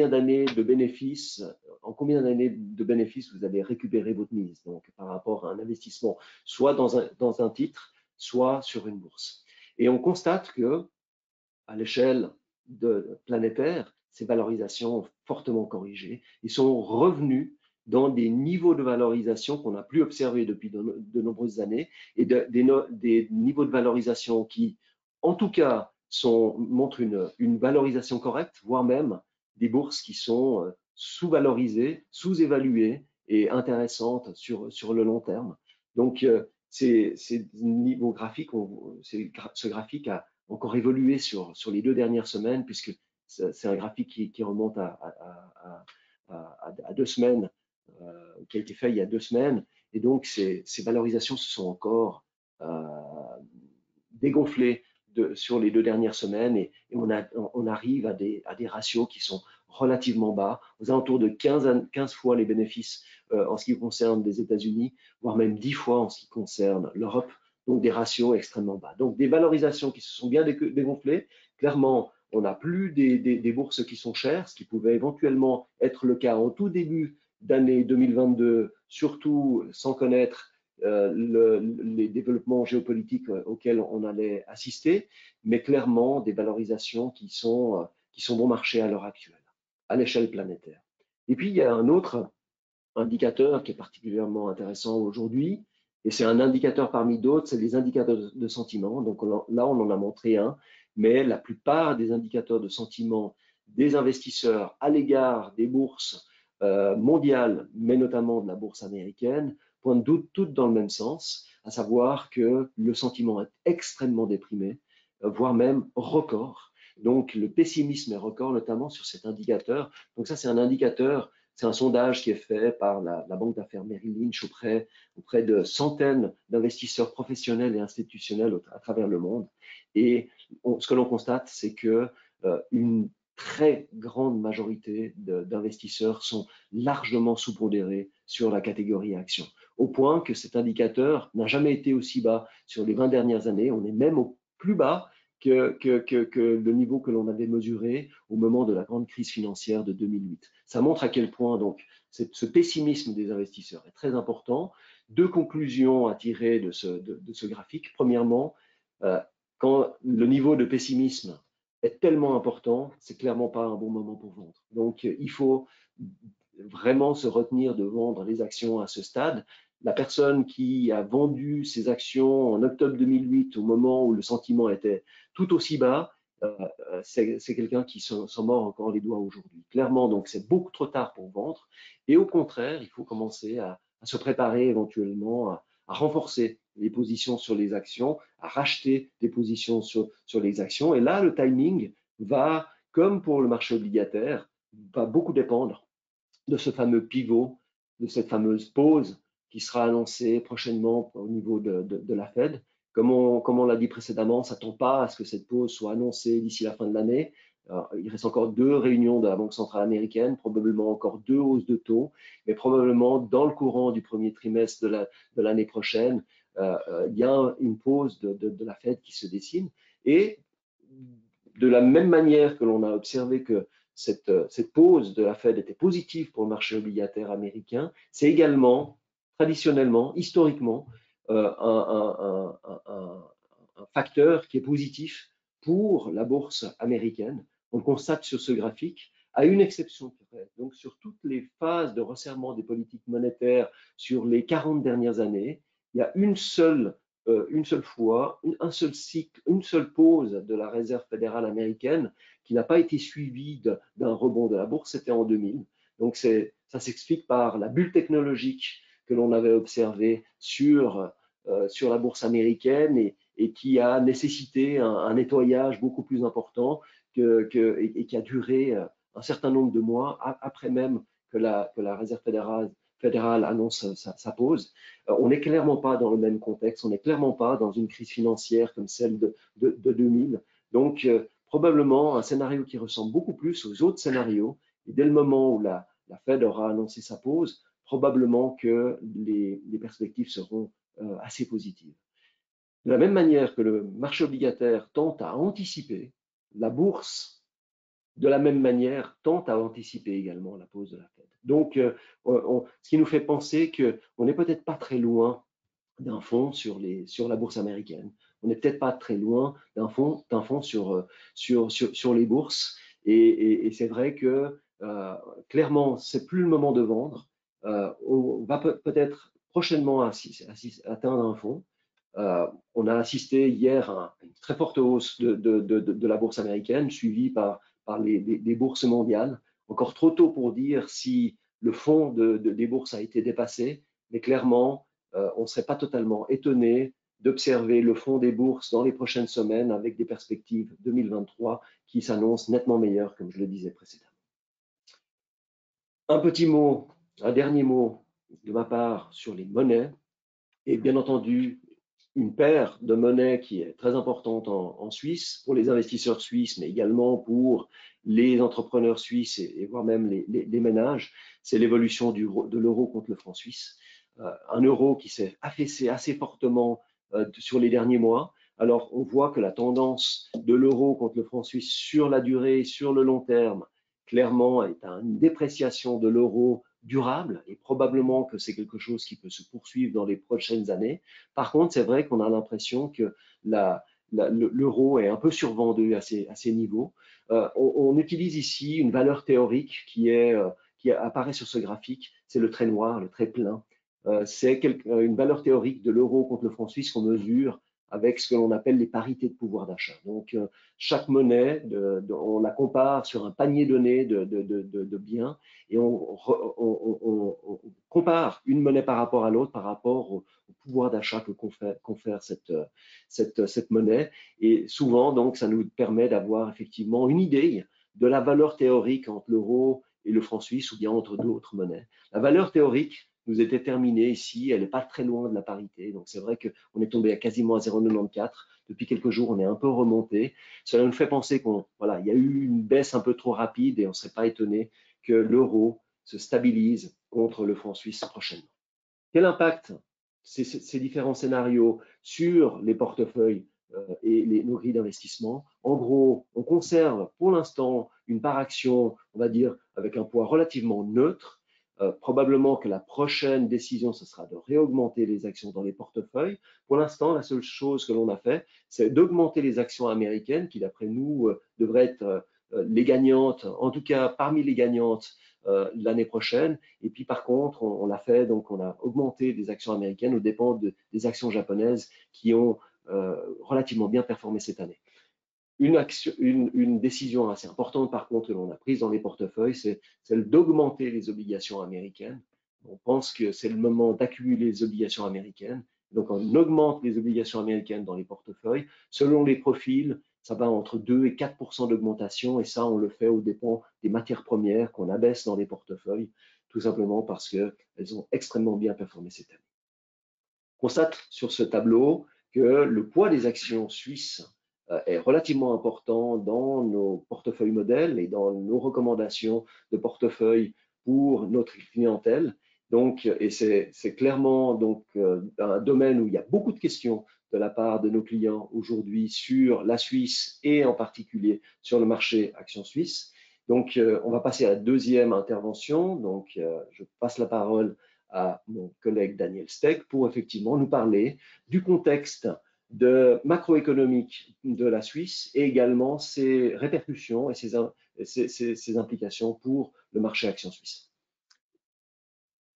d'années de bénéfices, vous allez récupérer votre mise. Donc, par rapport à un investissement, soit dans un titre, soit sur une bourse. Et on constate que, à l'échelle planétaire, ces valorisations ont fortement corrigé. Ils sont revenus dans des niveaux de valorisation qu'on n'a plus observés depuis de nombreuses années et des niveaux de valorisation qui, en tout cas, montrent une valorisation correcte, voire même des bourses qui sont sous-valorisées, sous-évaluées et intéressantes sur le long terme. Donc, ces niveaux graphiques, ce graphique a encore évolué sur les 2 dernières semaines, puisque c'est un graphique qui remonte à 2 semaines, qui a été fait il y a 2 semaines. Et donc, ces valorisations se sont encore dégonflées sur les 2 dernières semaines et on arrive à des ratios qui sont relativement bas, aux alentours de 15 fois les bénéfices en ce qui concerne les États-Unis, voire même 10 fois en ce qui concerne l'Europe. Donc, des ratios extrêmement bas. Donc, des valorisations qui se sont bien dégonflées. Clairement, on n'a plus des bourses qui sont chères, ce qui pouvait éventuellement être le cas en tout début d'année 2022, surtout sans connaître les développements géopolitiques auxquels on allait assister, mais clairement des valorisations qui sont bon marché à l'heure actuelle, à l'échelle planétaire. Et puis, il y a un autre indicateur qui est particulièrement intéressant aujourd'hui, et c'est un indicateur parmi d'autres, c'est les indicateurs de sentiment. Donc là, on en a montré un, mais la plupart des indicateurs de sentiment des investisseurs à l'égard des bourses mondiales, mais notamment de la bourse américaine, pointent toutes dans le même sens, à savoir que le sentiment est extrêmement déprimé, voire même record. Donc le pessimisme est record, notamment sur cet indicateur. Donc ça, c'est un indicateur. C'est un sondage qui est fait par la banque d'affaires Merrill Lynch auprès de centaines d'investisseurs professionnels et institutionnels à travers le monde. Et ce que l'on constate, c'est que une très grande majorité d'investisseurs sont largement sous-pondérés sur la catégorie action, au point que cet indicateur n'a jamais été aussi bas sur les 20 dernières années. On est même au plus bas que le niveau que l'on avait mesuré au moment de la grande crise financière de 2008. Ça montre à quel point donc ce pessimisme des investisseurs est très important. 2 conclusions à tirer de ce graphique. Premièrement, quand le niveau de pessimisme est tellement important, c'est clairement pas un bon moment pour vendre. Donc, il faut vraiment se retenir de vendre les actions à ce stade. La personne qui a vendu ses actions en octobre 2008, au moment où le sentiment était tout aussi bas, c'est quelqu'un qui s'en mord encore les doigts aujourd'hui. Clairement, donc c'est beaucoup trop tard pour vendre. Et au contraire, il faut commencer à se préparer éventuellement à renforcer les positions sur les actions, à racheter des positions sur les actions. Et là, le timing va, comme pour le marché obligataire, va beaucoup dépendre de ce fameux pivot, de cette fameuse pause qui sera annoncée prochainement au niveau de la Fed. Comme on l'a dit précédemment, on ne s'attend pas à ce que cette pause soit annoncée d'ici la fin de l'année. Il reste encore 2 réunions de la Banque centrale américaine, probablement encore 2 hausses de taux, mais probablement dans le courant du premier trimestre de l'année prochaine, il y a une pause de la Fed qui se dessine. Et de la même manière que l'on a observé que cette pause de la Fed était positive pour le marché obligataire américain, c'est également, traditionnellement, historiquement, un facteur qui est positif pour la bourse américaine. On le constate sur ce graphique, à une exception près. Donc, sur toutes les phases de resserrement des politiques monétaires sur les 40 dernières années, il y a une seule fois, un seul cycle, une seule pause de la Réserve fédérale américaine qui n'a pas été suivie d'un rebond de la bourse, c'était en 2000. Donc ça s'explique par la bulle technologique que l'on avait observée sur la bourse américaine et qui a nécessité un nettoyage beaucoup plus important et qui a duré un certain nombre de mois après même que la Réserve fédérale annonce sa pause. On n'est clairement pas dans le même contexte, on n'est clairement pas dans une crise financière comme celle de 2000. Donc, probablement un scénario qui ressemble beaucoup plus aux autres scénarios. Et dès le moment où la Fed aura annoncé sa pause, probablement que les perspectives seront assez positives. De la même manière que le marché obligataire tente à anticiper, la bourse, de la même manière, tente à anticiper également la pause de la Fed. Donc, ce qui nous fait penser qu'on n'est peut-être pas très loin d'un fonds sur la bourse américaine. On n'est peut-être pas très loin d'un fonds sur les bourses. Et c'est vrai que clairement, c'est plus le moment de vendre. on va peut-être prochainement atteindre un fond. On a assisté hier à une très forte hausse de la bourse américaine, suivie par les bourses mondiales. Encore trop tôt pour dire si le fond des bourses a été dépassé, mais clairement, on ne serait pas totalement étonné d'observer le fond des bourses dans les prochaines semaines avec des perspectives 2023 qui s'annoncent nettement meilleures, comme je le disais précédemment. Un dernier mot de ma part sur les monnaies, et bien entendu, une paire de monnaies qui est très importante en Suisse pour les investisseurs suisses, mais également pour les entrepreneurs suisses et voire même les ménages, c'est l'évolution de l'euro contre le franc suisse. Un euro qui s'est affaissé assez fortement sur les derniers mois. Alors, on voit que la tendance de l'euro contre le franc suisse sur la durée, sur le long terme, clairement est à une dépréciation de l'euro durable et probablement que c'est quelque chose qui peut se poursuivre dans les prochaines années. Par contre, c'est vrai qu'on a l'impression que l'euro est un peu survendu à ces niveaux. On utilise ici une valeur théorique qui apparaît sur ce graphique, c'est le trait noir, le trait plein. C'est une valeur théorique de l'euro contre le franc suisse qu'on mesure avec ce que l'on appelle les parités de pouvoir d'achat. Donc, chaque monnaie, on la compare sur un panier donné de biens et on compare une monnaie par rapport à l'autre, par rapport au pouvoir d'achat que confère cette monnaie. Et souvent, donc, ça nous permet d'avoir effectivement une idée de la valeur théorique entre l'euro et le franc suisse ou bien entre d'autres monnaies. La valeur théorique nous est déterminée ici, elle n'est pas très loin de la parité. Donc, c'est vrai qu'on est tombé quasiment à 0,94. Depuis quelques jours, on est un peu remonté. Cela nous fait penser il y a eu une baisse un peu trop rapide et on ne serait pas étonné que l'euro se stabilise contre le franc suisse prochainement. Quel impact ces différents scénarios sur les portefeuilles et nos grilles d'investissement? En gros, on conserve pour l'instant une part action, on va dire, avec un poids relativement neutre. Probablement que la prochaine décision, ce sera de réaugmenter les actions dans les portefeuilles. Pour l'instant, la seule chose que l'on a fait, c'est d'augmenter les actions américaines qui, d'après nous, devraient être les gagnantes, en tout cas parmi les gagnantes l'année prochaine. Et puis par contre, on l'a fait, donc on a augmenté des actions américaines aux dépens des actions japonaises qui ont relativement bien performé cette année. Une décision assez importante, par contre, que l'on a prise dans les portefeuilles, c'est celle d'augmenter les obligations américaines. On pense que c'est le moment d'accumuler les obligations américaines. Donc, on augmente les obligations américaines dans les portefeuilles. Selon les profils, ça va entre 2 et 4% d'augmentation. Et ça, on le fait aux dépens des matières premières qu'on abaisse dans les portefeuilles, tout simplement parce qu'elles ont extrêmement bien performé cette année. On constate sur ce tableau que le poids des actions suisses est relativement important dans nos portefeuilles modèles et dans nos recommandations de portefeuille pour notre clientèle. Donc, et c'est clairement donc, un domaine où il y a beaucoup de questions de la part de nos clients aujourd'hui sur la Suisse et en particulier sur le marché action suisse. Donc, on va passer à la deuxième intervention. Donc, je passe la parole à mon collègue Daniel Steck pour effectivement nous parler du contexte macroéconomique de la Suisse et également ses répercussions et ses implications pour le marché action suisse.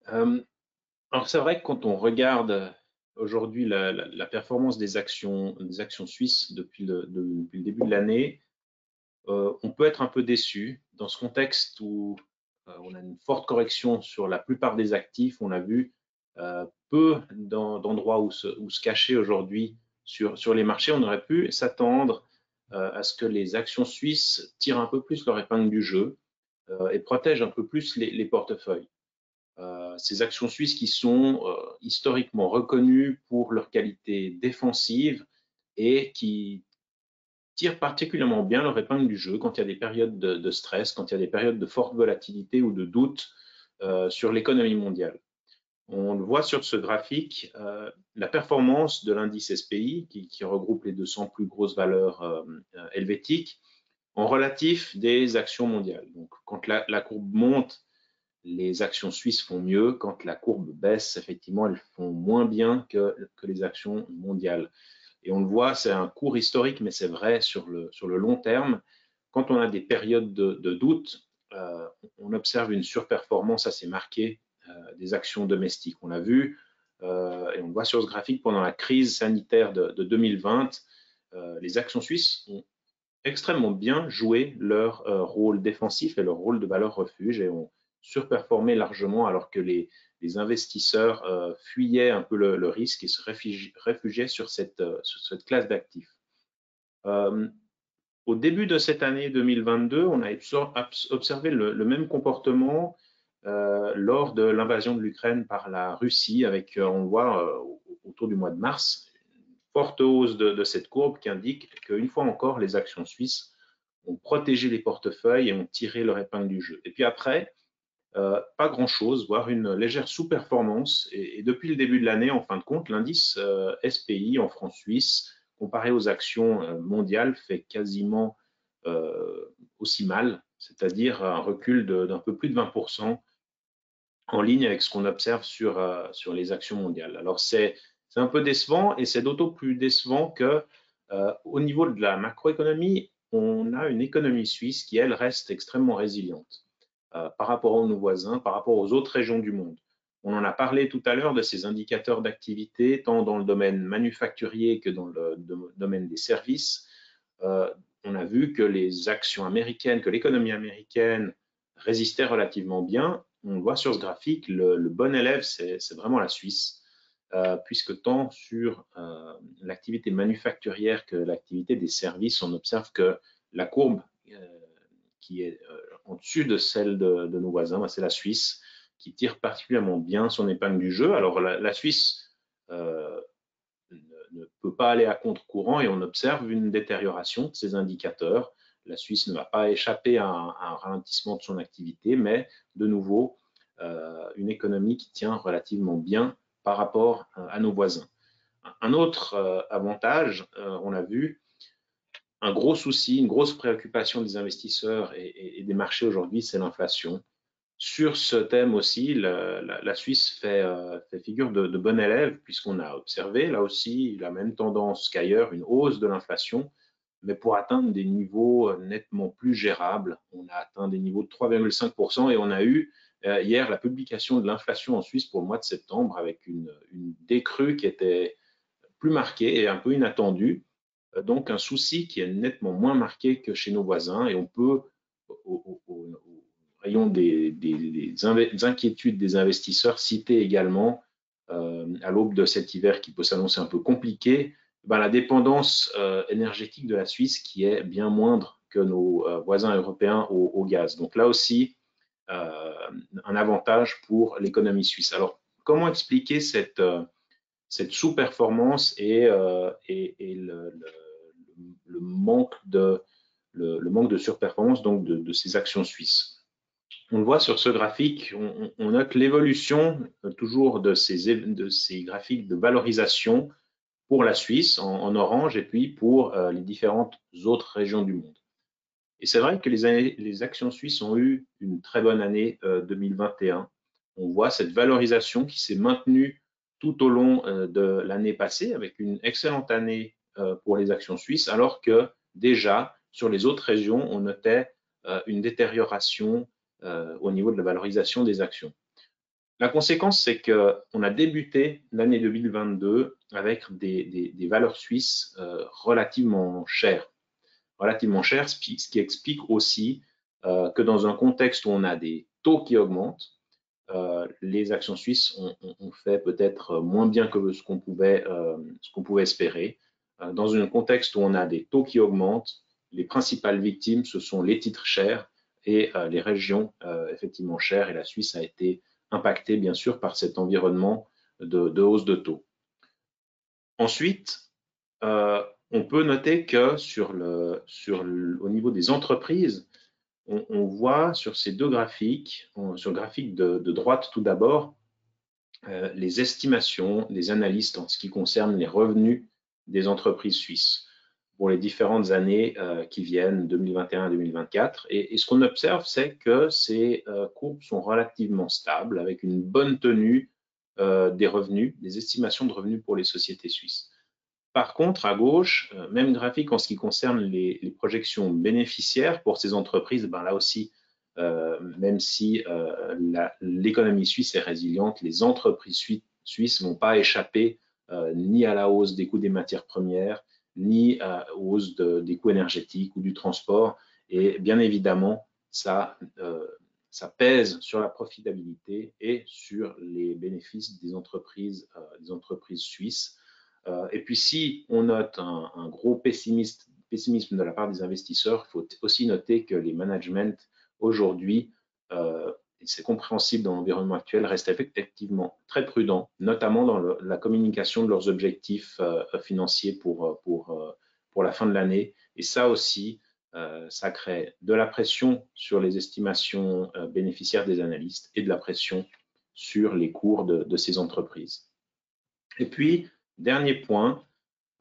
Alors c'est vrai que quand on regarde aujourd'hui la performance des actions suisses depuis le début de l'année, on peut être un peu déçu dans ce contexte où on a une forte correction sur la plupart des actifs. On a vu peu d'endroits où se cacher aujourd'hui sur les marchés. On aurait pu s'attendre à ce que les actions suisses tirent un peu plus leur épingle du jeu et protègent un peu plus les portefeuilles. Ces actions suisses qui sont historiquement reconnues pour leur qualité défensive et qui tirent particulièrement bien leur épingle du jeu quand il y a des périodes de stress, quand il y a des périodes de forte volatilité ou de doute sur l'économie mondiale. On le voit sur ce graphique, la performance de l'indice SPI, qui regroupe les 200 plus grosses valeurs helvétiques, en relatif des actions mondiales. Donc, quand la courbe monte, les actions suisses font mieux. Quand la courbe baisse, effectivement, elles font moins bien que les actions mondiales. Et on le voit, c'est un cours historique, mais c'est vrai sur le long terme. Quand on a des périodes de doute, on observe une surperformance assez marquée des actions domestiques. On l'a vu et on le voit sur ce graphique pendant la crise sanitaire de 2020, les actions suisses ont extrêmement bien joué leur rôle défensif et leur rôle de valeur refuge et ont surperformé largement alors que les investisseurs fuyaient un peu le risque et se réfugiaient sur cette classe d'actifs. Au début de cette année 2022, on a observé le même comportement lors de l'invasion de l'Ukraine par la Russie, avec, on voit autour du mois de mars, une forte hausse de cette courbe qui indique qu'une fois encore, les actions suisses ont protégé les portefeuilles et ont tiré leur épingle du jeu. Et puis après, pas grand-chose, voire une légère sous-performance. Et depuis le début de l'année, en fin de compte, l'indice SPI en francs suisses, comparé aux actions mondiales, fait quasiment aussi mal, c'est-à-dire un recul d'un peu plus de 20% en ligne avec ce qu'on observe sur les actions mondiales. Alors c'est un peu décevant et c'est d'autant plus décevant que au niveau de la macroéconomie, on a une économie suisse qui, elle, reste extrêmement résiliente par rapport à nos voisins, par rapport aux autres régions du monde. On en a parlé tout à l'heure de ces indicateurs d'activité, tant dans le domaine manufacturier que dans le domaine des services. On a vu que les actions américaines, que l'économie américaine résistait relativement bien. On le voit sur ce graphique, le bon élève, c'est vraiment la Suisse, puisque tant sur l'activité manufacturière que l'activité des services, on observe que la courbe qui est en dessus de celle de nos voisins, c'est la Suisse, qui tire particulièrement bien son épingle du jeu. Alors la Suisse ne peut pas aller à contre-courant et on observe une détérioration de ces indicateurs. La Suisse ne va pas échapper à un ralentissement de son activité, mais de nouveau, une économie qui tient relativement bien par rapport à nos voisins. Un autre avantage, on l'a vu, un gros souci, une grosse préoccupation des investisseurs et des marchés aujourd'hui, c'est l'inflation. Sur ce thème aussi, la Suisse fait figure de bon élève, puisqu'on a observé là aussi la même tendance qu'ailleurs, une hausse de l'inflation, mais pour atteindre des niveaux nettement plus gérables. On a atteint des niveaux de 3,5% et on a eu hier la publication de l'inflation en Suisse pour le mois de septembre avec une décrue qui était plus marquée et un peu inattendue. Donc un souci qui est nettement moins marqué que chez nos voisins et on peut, au rayon des inquiétudes des investisseurs, citer également, à l'aube de cet hiver qui peut s'annoncer un peu compliqué, la dépendance énergétique de la Suisse qui est bien moindre que nos voisins européens au gaz. Donc là aussi, un avantage pour l'économie suisse. Alors, comment expliquer cette sous-performance et le manque de surperformance donc de ces actions suisses? On le voit sur ce graphique, on note l'évolution toujours de ces graphiques de valorisation pour la Suisse en orange et puis pour les différentes autres régions du monde. Et c'est vrai que les actions suisses ont eu une très bonne année 2021. On voit cette valorisation qui s'est maintenue tout au long de l'année passée avec une excellente année pour les actions suisses, alors que déjà sur les autres régions, on notait une détérioration au niveau de la valorisation des actions. La conséquence, c'est qu'on a débuté l'année 2022 avec des valeurs suisses relativement chères, ce qui explique aussi que dans un contexte où on a des taux qui augmentent, les actions suisses ont fait peut-être moins bien que ce qu'on pouvait espérer. Dans un contexte où on a des taux qui augmentent, les principales victimes, ce sont les titres chers et les régions effectivement chères. Et la Suisse a été impactée, bien sûr, par cet environnement de hausse de taux. Ensuite, on peut noter que au niveau des entreprises, on voit sur ces deux graphiques, sur le graphique de droite tout d'abord, les estimations des analystes en ce qui concerne les revenus des entreprises suisses pour les différentes années qui viennent, 2021-2024. Et ce qu'on observe, c'est que ces courbes sont relativement stables, avec une bonne tenue des revenus, des estimations de revenus pour les sociétés suisses. Par contre, à gauche, même graphique en ce qui concerne les projections bénéficiaires pour ces entreprises, là aussi, même si l'économie suisse est résiliente, les entreprises suisses ne vont pas échapper ni à la hausse des coûts des matières premières, ni aux hausses des coûts énergétiques ou du transport. Et bien évidemment, ça pèse sur la profitabilité et sur les bénéfices des entreprises suisses. Et puis, si on note un gros pessimisme de la part des investisseurs, il faut aussi noter que les managements aujourd'hui, et c'est compréhensible dans l'environnement actuel, restent effectivement très prudents, notamment dans la communication de leurs objectifs financiers pour la fin de l'année. Et ça aussi, ça crée de la pression sur les estimations bénéficiaires des analystes et de la pression sur les cours de ces entreprises. Et puis, dernier point,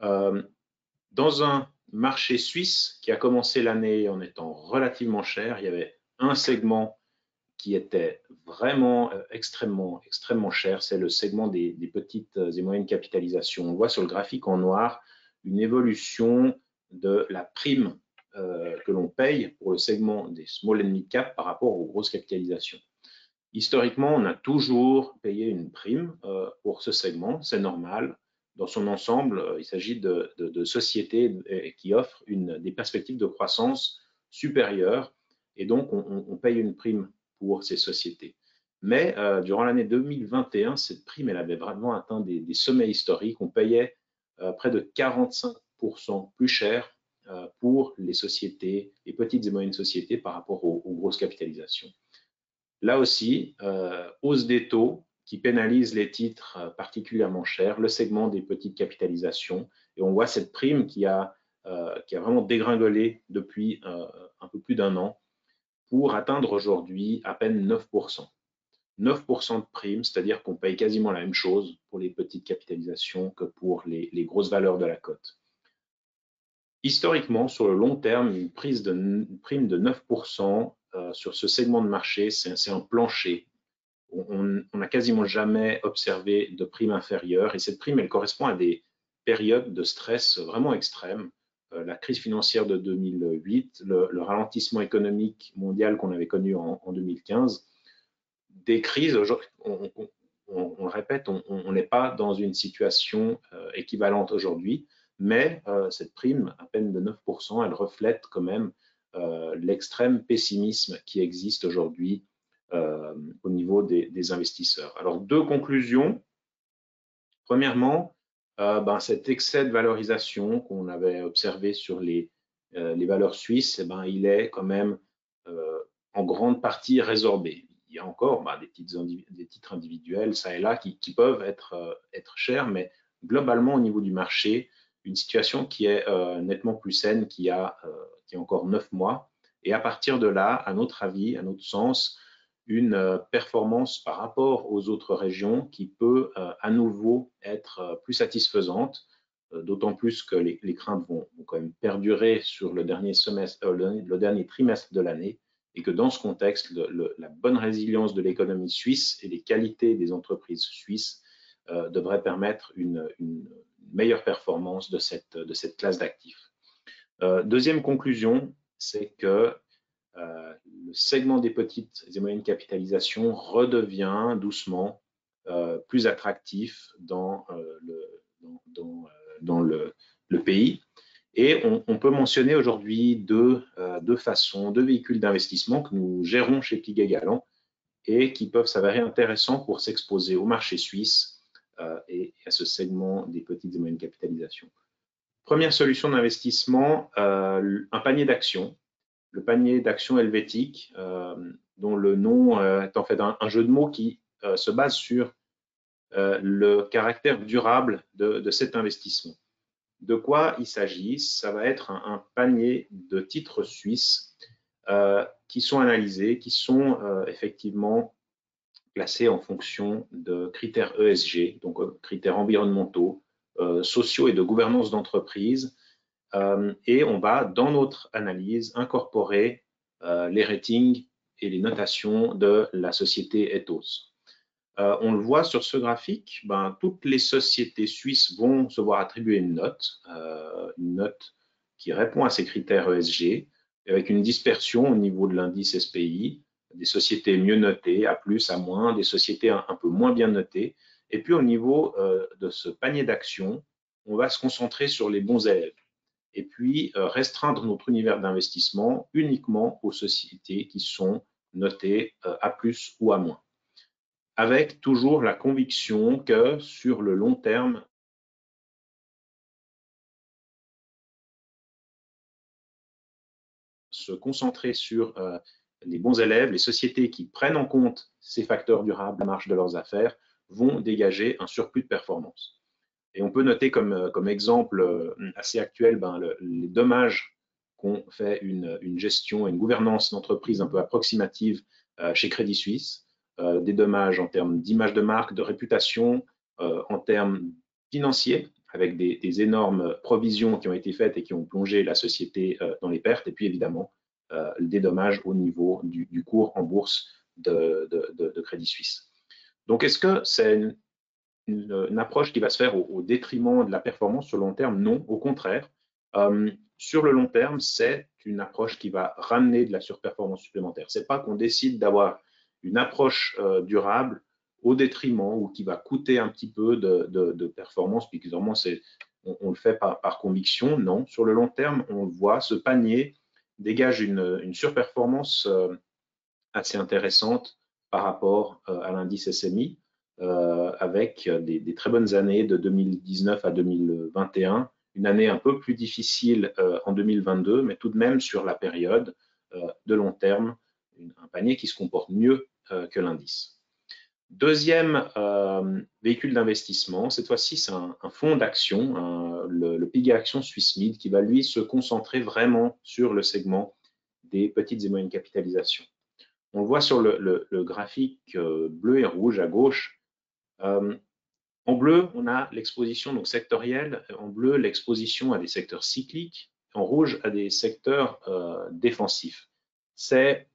dans un marché suisse qui a commencé l'année en étant relativement cher, il y avait un segment qui était vraiment extrêmement cher, c'est le segment des petites et moyennes capitalisations. On voit sur le graphique en noir une évolution de la prime que l'on paye pour le segment des small and mid cap par rapport aux grosses capitalisations. Historiquement, on a toujours payé une prime pour ce segment, c'est normal. Dans son ensemble, il s'agit de sociétés qui offrent des perspectives de croissance supérieures et donc on paye une prime pour ces sociétés. Mais durant l'année 2021, cette prime, elle avait vraiment atteint des sommets historiques. On payait près de 45% plus cher pour les sociétés, les petites et moyennes sociétés par rapport aux grosses capitalisations. Là aussi, hausse des taux qui pénalise les titres particulièrement chers, le segment des petites capitalisations. Et on voit cette prime qui a vraiment dégringolé depuis un peu plus d'un an pour atteindre aujourd'hui à peine 9%. 9% de prime, c'est-à-dire qu'on paye quasiment la même chose pour les petites capitalisations que pour les grosses valeurs de la cote. Historiquement, sur le long terme, une prime de 9% sur ce segment de marché, c'est un plancher. On n'a quasiment jamais observé de prime inférieure et cette prime, elle correspond à des périodes de stress vraiment extrêmes. La crise financière de 2008, le ralentissement économique mondial qu'on avait connu en 2015, des crises, on le répète, on n'est pas dans une situation équivalente aujourd'hui, mais cette prime, à peine de 9%, elle reflète quand même l'extrême pessimisme qui existe aujourd'hui au niveau des investisseurs. Alors, deux conclusions. Premièrement, cet excès de valorisation qu'on avait observé sur les valeurs suisses, il est quand même en grande partie résorbé. Il y a encore des titres individuels, ça et là, qui peuvent être chers, mais globalement, au niveau du marché, une situation qui est nettement plus saine qu'il y a encore 9 mois. Et à partir de là, à notre avis, à notre sens, une performance par rapport aux autres régions qui peut à nouveau être plus satisfaisante, d'autant plus que les craintes vont quand même perdurer sur le dernier trimestre de l'année et que dans ce contexte, la bonne résilience de l'économie suisse et les qualités des entreprises suisses devraient permettre une meilleure performance de cette classe d'actifs. Deuxième conclusion, c'est que le segment des petites et moyennes capitalisations redevient doucement plus attractif dans le pays. Et on peut mentionner aujourd'hui deux véhicules d'investissement que nous gérons chez Piguet Galland et qui peuvent s'avérer intéressants pour s'exposer au marché suisse et à ce segment des petites et moyennes capitalisations. Première solution d'investissement, un panier d'actions. Le panier d'actions helvétique, dont le nom est en fait un jeu de mots qui se base sur le caractère durable de cet investissement. De quoi il s'agit? Ça va être un panier de titres suisses qui sont analysés, qui sont effectivement classés en fonction de critères ESG, donc critères environnementaux, sociaux et de gouvernance d'entreprise. Et on va, dans notre analyse, incorporer les ratings et les notations de la société Ethos. On le voit sur ce graphique, toutes les sociétés suisses vont se voir attribuer une note qui répond à ces critères ESG, avec une dispersion au niveau de l'indice SPI. des sociétés mieux notées, A+, A-, des sociétés un peu moins bien notées. Et puis au niveau de ce panier d'actions, on va se concentrer sur les bons élèves et puis restreindre notre univers d'investissement uniquement aux sociétés qui sont notées A+ ou A-, avec toujours la conviction que sur le long terme, se concentrer sur les bons élèves, les sociétés qui prennent en compte ces facteurs durables, la marge de leurs affaires, vont dégager un surplus de performance. Et on peut noter comme exemple assez actuel les dommages qu'ont fait une gestion et une gouvernance d'entreprise un peu approximative chez Crédit Suisse, des dommages en termes d'image de marque, de réputation, en termes financiers, avec des énormes provisions qui ont été faites et qui ont plongé la société dans les pertes, et puis évidemment des dommages au niveau du cours en bourse de Crédit Suisse. Donc, est-ce que c'est une approche qui va se faire au détriment de la performance sur le long terme? Non, au contraire. Sur le long terme, c'est une approche qui va ramener de la surperformance supplémentaire. Ce n'est pas qu'on décide d'avoir une approche durable au détriment ou qui va coûter un petit peu de performance, puis on le fait par conviction. Non, sur le long terme, on le voit, ce panier dégage une surperformance assez intéressante par rapport à l'indice SMI, avec des très bonnes années de 2019 à 2021, une année un peu plus difficile en 2022, mais tout de même sur la période de long terme, un panier qui se comporte mieux que l'indice. Deuxième véhicule d'investissement, cette fois-ci c'est un fonds d'action, le Piguet Action Suisse Mid, qui va lui se concentrer vraiment sur le segment des petites et moyennes capitalisations. On le voit sur le graphique bleu et rouge à gauche. En bleu, on a l'exposition donc sectorielle. En bleu, l'exposition à des secteurs cycliques. En rouge, à des secteurs défensifs. C'est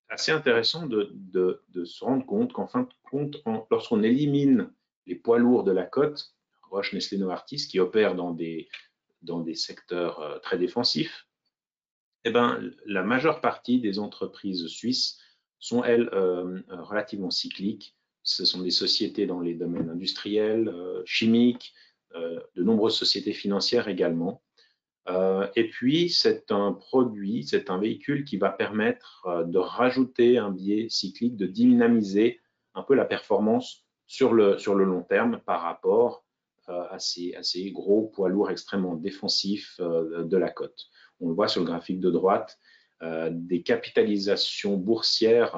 assez intéressant de se rendre compte qu'en fin de compte, lorsqu'on élimine les poids lourds de la cote, Roche, Nestlé, Novartis, qui opèrent dans des secteurs très défensifs, eh ben, la majeure partie des entreprises suisses sont, elles, relativement cycliques. Ce sont des sociétés dans les domaines industriels, chimiques, de nombreuses sociétés financières également. Et puis, c'est un produit, c'est un véhicule qui va permettre de rajouter un biais cyclique, de dynamiser un peu la performance sur le long terme par rapport à ces gros poids lourds extrêmement défensifs de la cote. On le voit sur le graphique de droite, des capitalisations boursières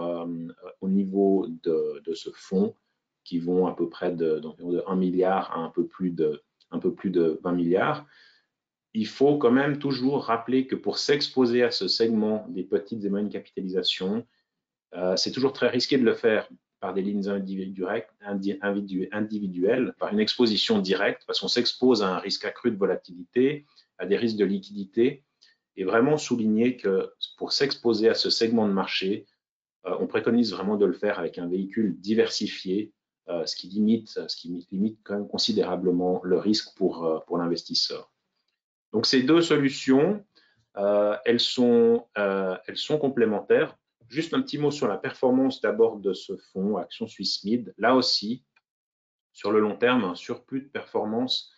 au niveau de ce fonds qui vont à peu près d'environ de 1 milliard à un peu plus de 20 milliards. Il faut quand même toujours rappeler que pour s'exposer à ce segment des petites et moyennes capitalisations, c'est toujours très risqué de le faire par des lignes individuelles, par une exposition directe, parce qu'on s'expose à un risque accru de volatilité, à des risques de liquidité, et vraiment souligner que pour s'exposer à ce segment de marché, on préconise vraiment de le faire avec un véhicule diversifié, ce qui limite quand même considérablement le risque pour l'investisseur. Donc ces deux solutions, elles sont complémentaires. Juste un petit mot sur la performance d'abord de ce fonds Action Suisse Mid. Là aussi, sur le long terme, un surplus de performance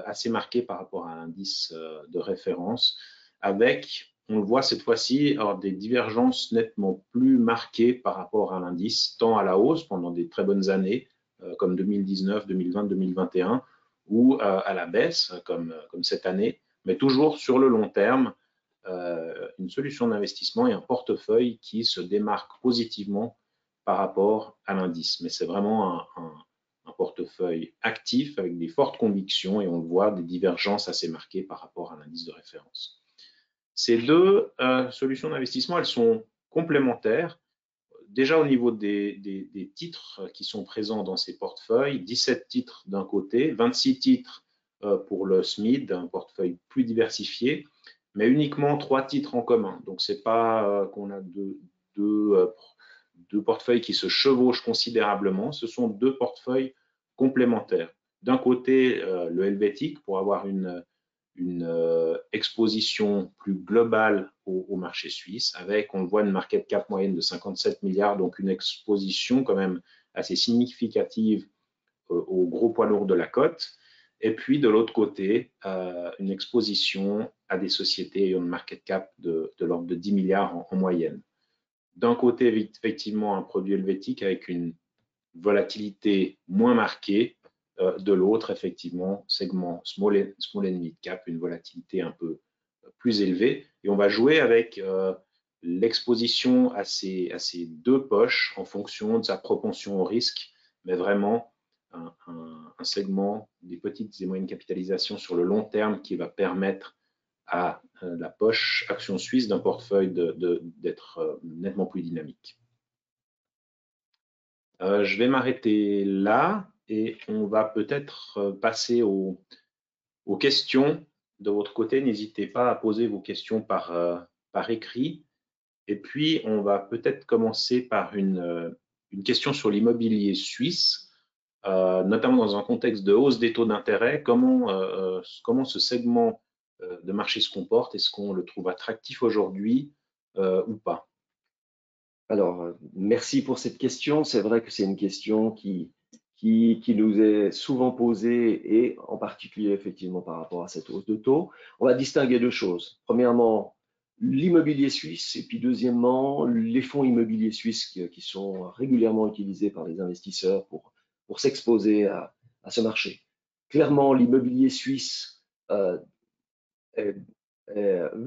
assez marqué par rapport à l'indice de référence, avec, on le voit cette fois-ci, des divergences nettement plus marquées par rapport à l'indice, tant à la hausse pendant des très bonnes années, comme 2019, 2020, 2021, ou à la baisse, comme cette année, mais toujours sur le long terme, une solution d'investissement et un portefeuille qui se démarque positivement par rapport à l'indice. Mais c'est vraiment un portefeuille actif avec des fortes convictions et on le voit, des divergences assez marquées par rapport à l'indice de référence. Ces deux solutions d'investissement, elles sont complémentaires. Déjà au niveau des titres qui sont présents dans ces portefeuilles, 17 titres d'un côté, 26 titres pour le SMID, un portefeuille plus diversifié, mais uniquement 3 titres en commun. Donc, ce n'est pas qu'on a deux portefeuilles qui se chevauchent considérablement, ce sont deux portefeuilles complémentaires. D'un côté, le helvétique pour avoir une exposition plus globale au marché suisse, avec, on le voit, une market cap moyenne de 57 milliards, donc une exposition quand même assez significative aux gros poids lourds de la cote. Et puis, de l'autre côté, une exposition à des sociétés ayant une market cap de l'ordre de 10 milliards en moyenne. D'un côté, effectivement, un produit helvétique avec une volatilité moins marquée. De l'autre, effectivement, segment small and mid cap, une volatilité un peu plus élevée. Et on va jouer avec l'exposition à ces deux poches en fonction de sa propension au risque, mais vraiment un segment des petites et moyennes capitalisations sur le long terme qui va permettre à la poche action suisse d'un portefeuille d'être nettement plus dynamique. Je vais m'arrêter là et on va peut-être passer aux questions. De votre côté, n'hésitez pas à poser vos questions par écrit. Et puis, on va peut-être commencer par une question sur l'immobilier suisse, notamment dans un contexte de hausse des taux d'intérêt. Comment ce segment de marché se comporte? Est-ce qu'on le trouve attractif aujourd'hui ou pas? Alors, merci pour cette question. C'est vrai que c'est une question qui nous est souvent posée et en particulier effectivement par rapport à cette hausse de taux. On va distinguer deux choses. Premièrement, l'immobilier suisse et puis deuxièmement, les fonds immobiliers suisses qui sont régulièrement utilisés par les investisseurs pour s'exposer à ce marché. Clairement, l'immobilier suisse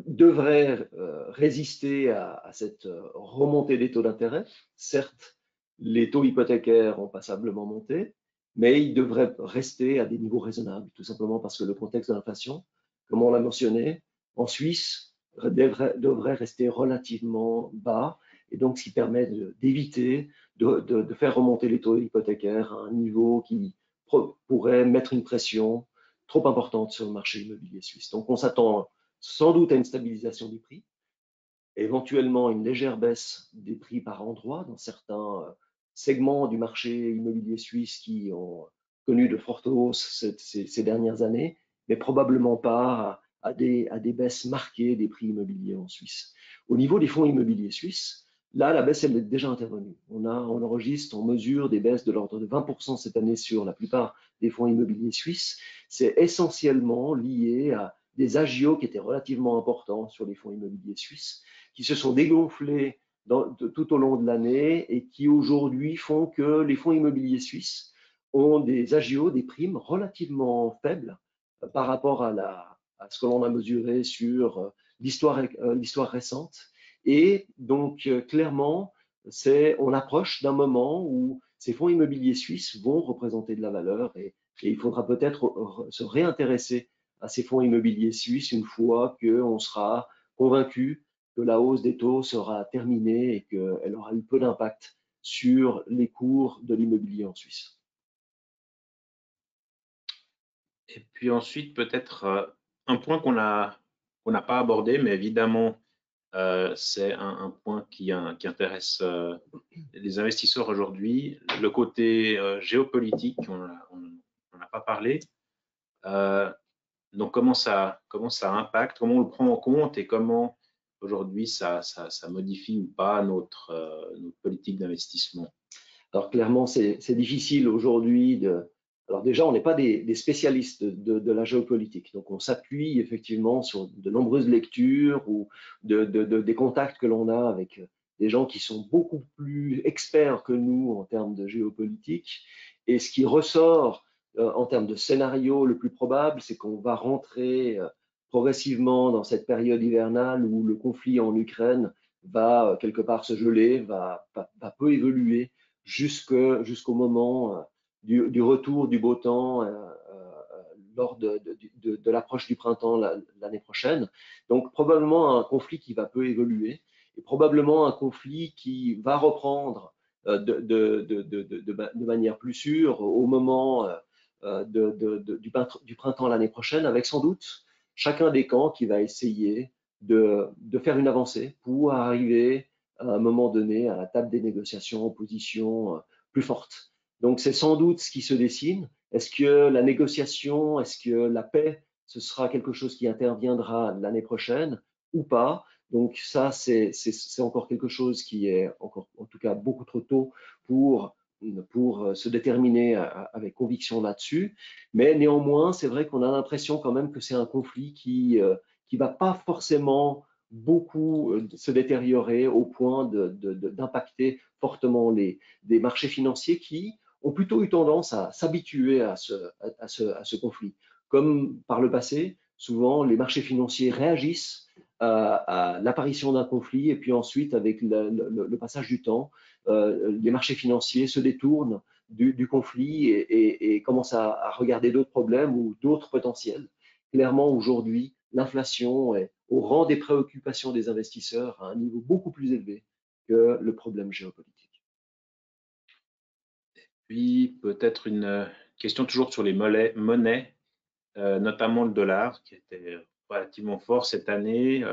devrait résister à cette remontée des taux d'intérêt. Certes, les taux hypothécaires ont passablement monté, mais ils devraient rester à des niveaux raisonnables, tout simplement parce que le contexte de l'inflation, comme on l'a mentionné, en Suisse, devrait rester relativement bas, et donc ce qui permet d'éviter de faire remonter les taux hypothécaires à un niveau qui pourrait mettre une pression trop importante sur le marché immobilier suisse. Donc on s'attend sans doute à une stabilisation des prix, éventuellement une légère baisse des prix par endroit dans certains segments du marché immobilier suisse qui ont connu de fortes hausses ces dernières années, mais probablement pas à des baisses marquées des prix immobiliers en Suisse. Au niveau des fonds immobiliers suisses, là, la baisse, elle est déjà intervenue. On enregistre, on mesure des baisses de l'ordre de 20% cette année sur la plupart des fonds immobiliers suisses. C'est essentiellement lié à des agios qui étaient relativement importants sur les fonds immobiliers suisses, qui se sont dégonflés tout au long de l'année et qui aujourd'hui font que les fonds immobiliers suisses ont des agios, des primes relativement faibles par rapport à ce que l'on a mesuré sur l'histoire récente. Et donc, clairement, on approche d'un moment où ces fonds immobiliers suisses vont représenter de la valeur et il faudra peut-être se réintéresser à ces fonds immobiliers suisses une fois qu'on sera convaincu que la hausse des taux sera terminée et qu'elle aura eu peu d'impact sur les cours de l'immobilier en Suisse. Et puis ensuite, peut-être un point qu'on n'a pas abordé, mais évidemment, c'est un point qui intéresse les investisseurs aujourd'hui. Le côté géopolitique, on n'en a pas parlé. Donc, comment ça impacte, comment on le prend en compte et comment aujourd'hui ça modifie ou pas notre politique d'investissement? Alors clairement, c'est difficile aujourd'hui Alors déjà, on n'est pas des spécialistes de la géopolitique, donc on s'appuie effectivement sur de nombreuses lectures ou des contacts que l'on a avec des gens qui sont beaucoup plus experts que nous en termes de géopolitique. Et ce qui ressort en termes de scénario le plus probable, c'est qu'on va rentrer progressivement dans cette période hivernale où le conflit en Ukraine va quelque part se geler, va peu évoluer jusqu'au moment du retour du beau temps lors de l'approche du printemps l'année prochaine. Donc probablement un conflit qui va peu évoluer et probablement un conflit qui va reprendre de manière plus sûre au moment du printemps l'année prochaine, avec sans doute chacun des camps qui va essayer de faire une avancée pour arriver à un moment donné à la table des négociations en position plus forte. Donc c'est sans doute ce qui se dessine. Est-ce que la négociation, est-ce que la paix ce sera quelque chose qui interviendra l'année prochaine ou pas. Donc ça, c'est encore quelque chose qui est encore, en tout cas, beaucoup trop tôt pour se déterminer avec conviction là-dessus. Mais néanmoins, c'est vrai qu'on a l'impression quand même que c'est un conflit qui va pas forcément beaucoup se détériorer au point d'impacter fortement des marchés financiers qui ont plutôt eu tendance à s'habituer à ce conflit. Comme par le passé, souvent les marchés financiers réagissent à l'apparition d'un conflit et puis ensuite, avec le passage du temps, les marchés financiers se détournent du conflit et commencent à regarder d'autres problèmes ou d'autres potentiels. Clairement, aujourd'hui, l'inflation est au rang des préoccupations des investisseurs à un niveau beaucoup plus élevé que le problème géopolitique. Puis peut-être une question toujours sur les monnaies, notamment le dollar, qui était relativement fort cette année.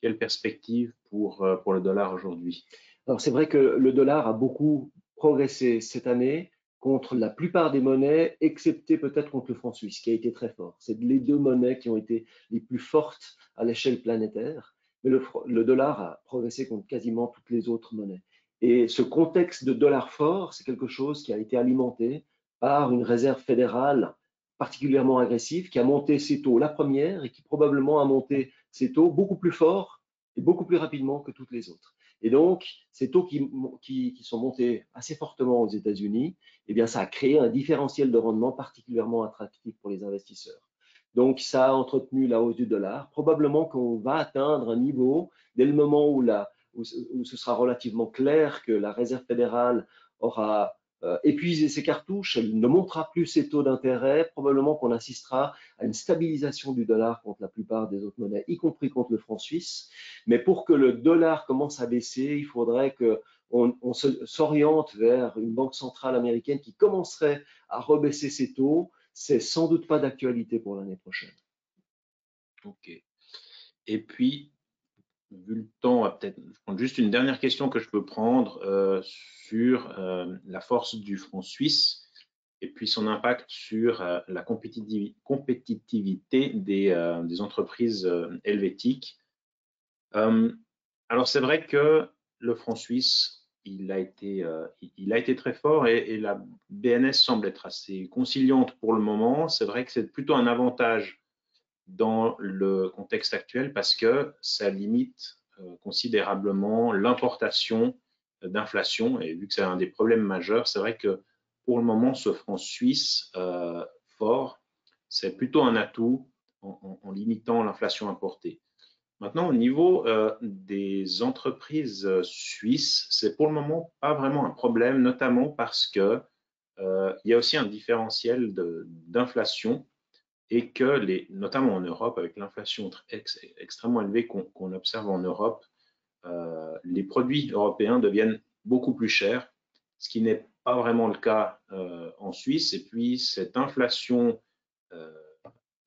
Quelle perspective pour le dollar aujourd'hui? Alors c'est vrai que le dollar a beaucoup progressé cette année contre la plupart des monnaies, excepté peut-être contre le franc suisse, qui a été très fort. C'est les deux monnaies qui ont été les plus fortes à l'échelle planétaire, mais le dollar a progressé contre quasiment toutes les autres monnaies. Et ce contexte de dollar fort, c'est quelque chose qui a été alimenté par une réserve fédérale particulièrement agressive qui a monté ses taux la première et qui probablement a monté ses taux beaucoup plus fort et beaucoup plus rapidement que toutes les autres. Et donc, ces taux qui sont montés assez fortement aux États-Unis, eh bien, ça a créé un différentiel de rendement particulièrement attractif pour les investisseurs. Donc, ça a entretenu la hausse du dollar. Probablement qu'on va atteindre un niveau, dès le moment où ce sera relativement clair que la Réserve fédérale aura épuisé ses cartouches, elle ne montera plus ses taux d'intérêt, probablement qu'on assistera à une stabilisation du dollar contre la plupart des autres monnaies, y compris contre le franc suisse. Mais pour que le dollar commence à baisser, il faudrait qu'on s'oriente vers une banque centrale américaine qui commencerait à rebaisser ses taux. C'est sans doute pas d'actualité pour l'année prochaine. Ok. Et puis, vu le temps, on va peut-être prendre juste une dernière question que je peux prendre sur la force du franc suisse et puis son impact sur la compétitivité des entreprises helvétiques. Alors c'est vrai que le franc suisse, il a été très fort et la BNS semble être assez conciliante pour le moment. C'est vrai que c'est plutôt un avantage dans le contexte actuel parce que ça limite considérablement l'importation d'inflation. Et vu que c'est un des problèmes majeurs, c'est vrai que pour le moment, ce franc suisse fort, c'est plutôt un atout en limitant l'inflation importée. Maintenant, au niveau des entreprises suisses, c'est pour le moment pas vraiment un problème, notamment parce que il y a aussi un différentiel d'inflation et que, notamment en Europe, avec l'inflation extrêmement élevée qu'on observe en Europe, les produits européens deviennent beaucoup plus chers, ce qui n'est pas vraiment le cas en Suisse. Et puis, cette inflation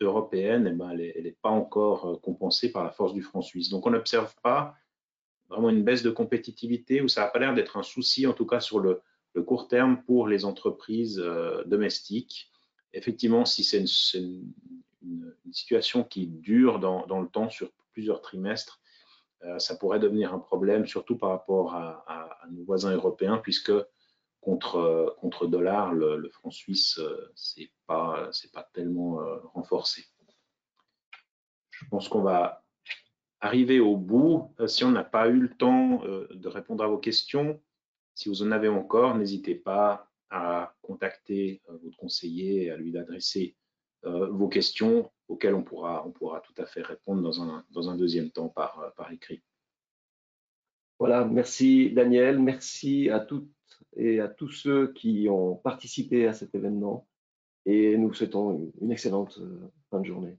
européenne, eh ben, elle n'est pas encore compensée par la force du franc suisse. Donc, on n'observe pas vraiment une baisse de compétitivité où ça n'a pas l'air d'être un souci, en tout cas sur le court terme pour les entreprises domestiques. Effectivement, si c'est une situation qui dure dans le temps sur plusieurs trimestres, ça pourrait devenir un problème, surtout par rapport à nos voisins européens, puisque contre dollar, le franc suisse, c'est pas tellement renforcé. Je pense qu'on va arriver au bout. Si on n'a pas eu le temps de répondre à vos questions, si vous en avez encore, n'hésitez pas à contacter votre conseiller et à lui adresser vos questions auxquelles on pourra tout à fait répondre dans un deuxième temps par écrit. Voilà, merci Daniel, merci à toutes et à tous ceux qui ont participé à cet événement et nous souhaitons une excellente fin de journée.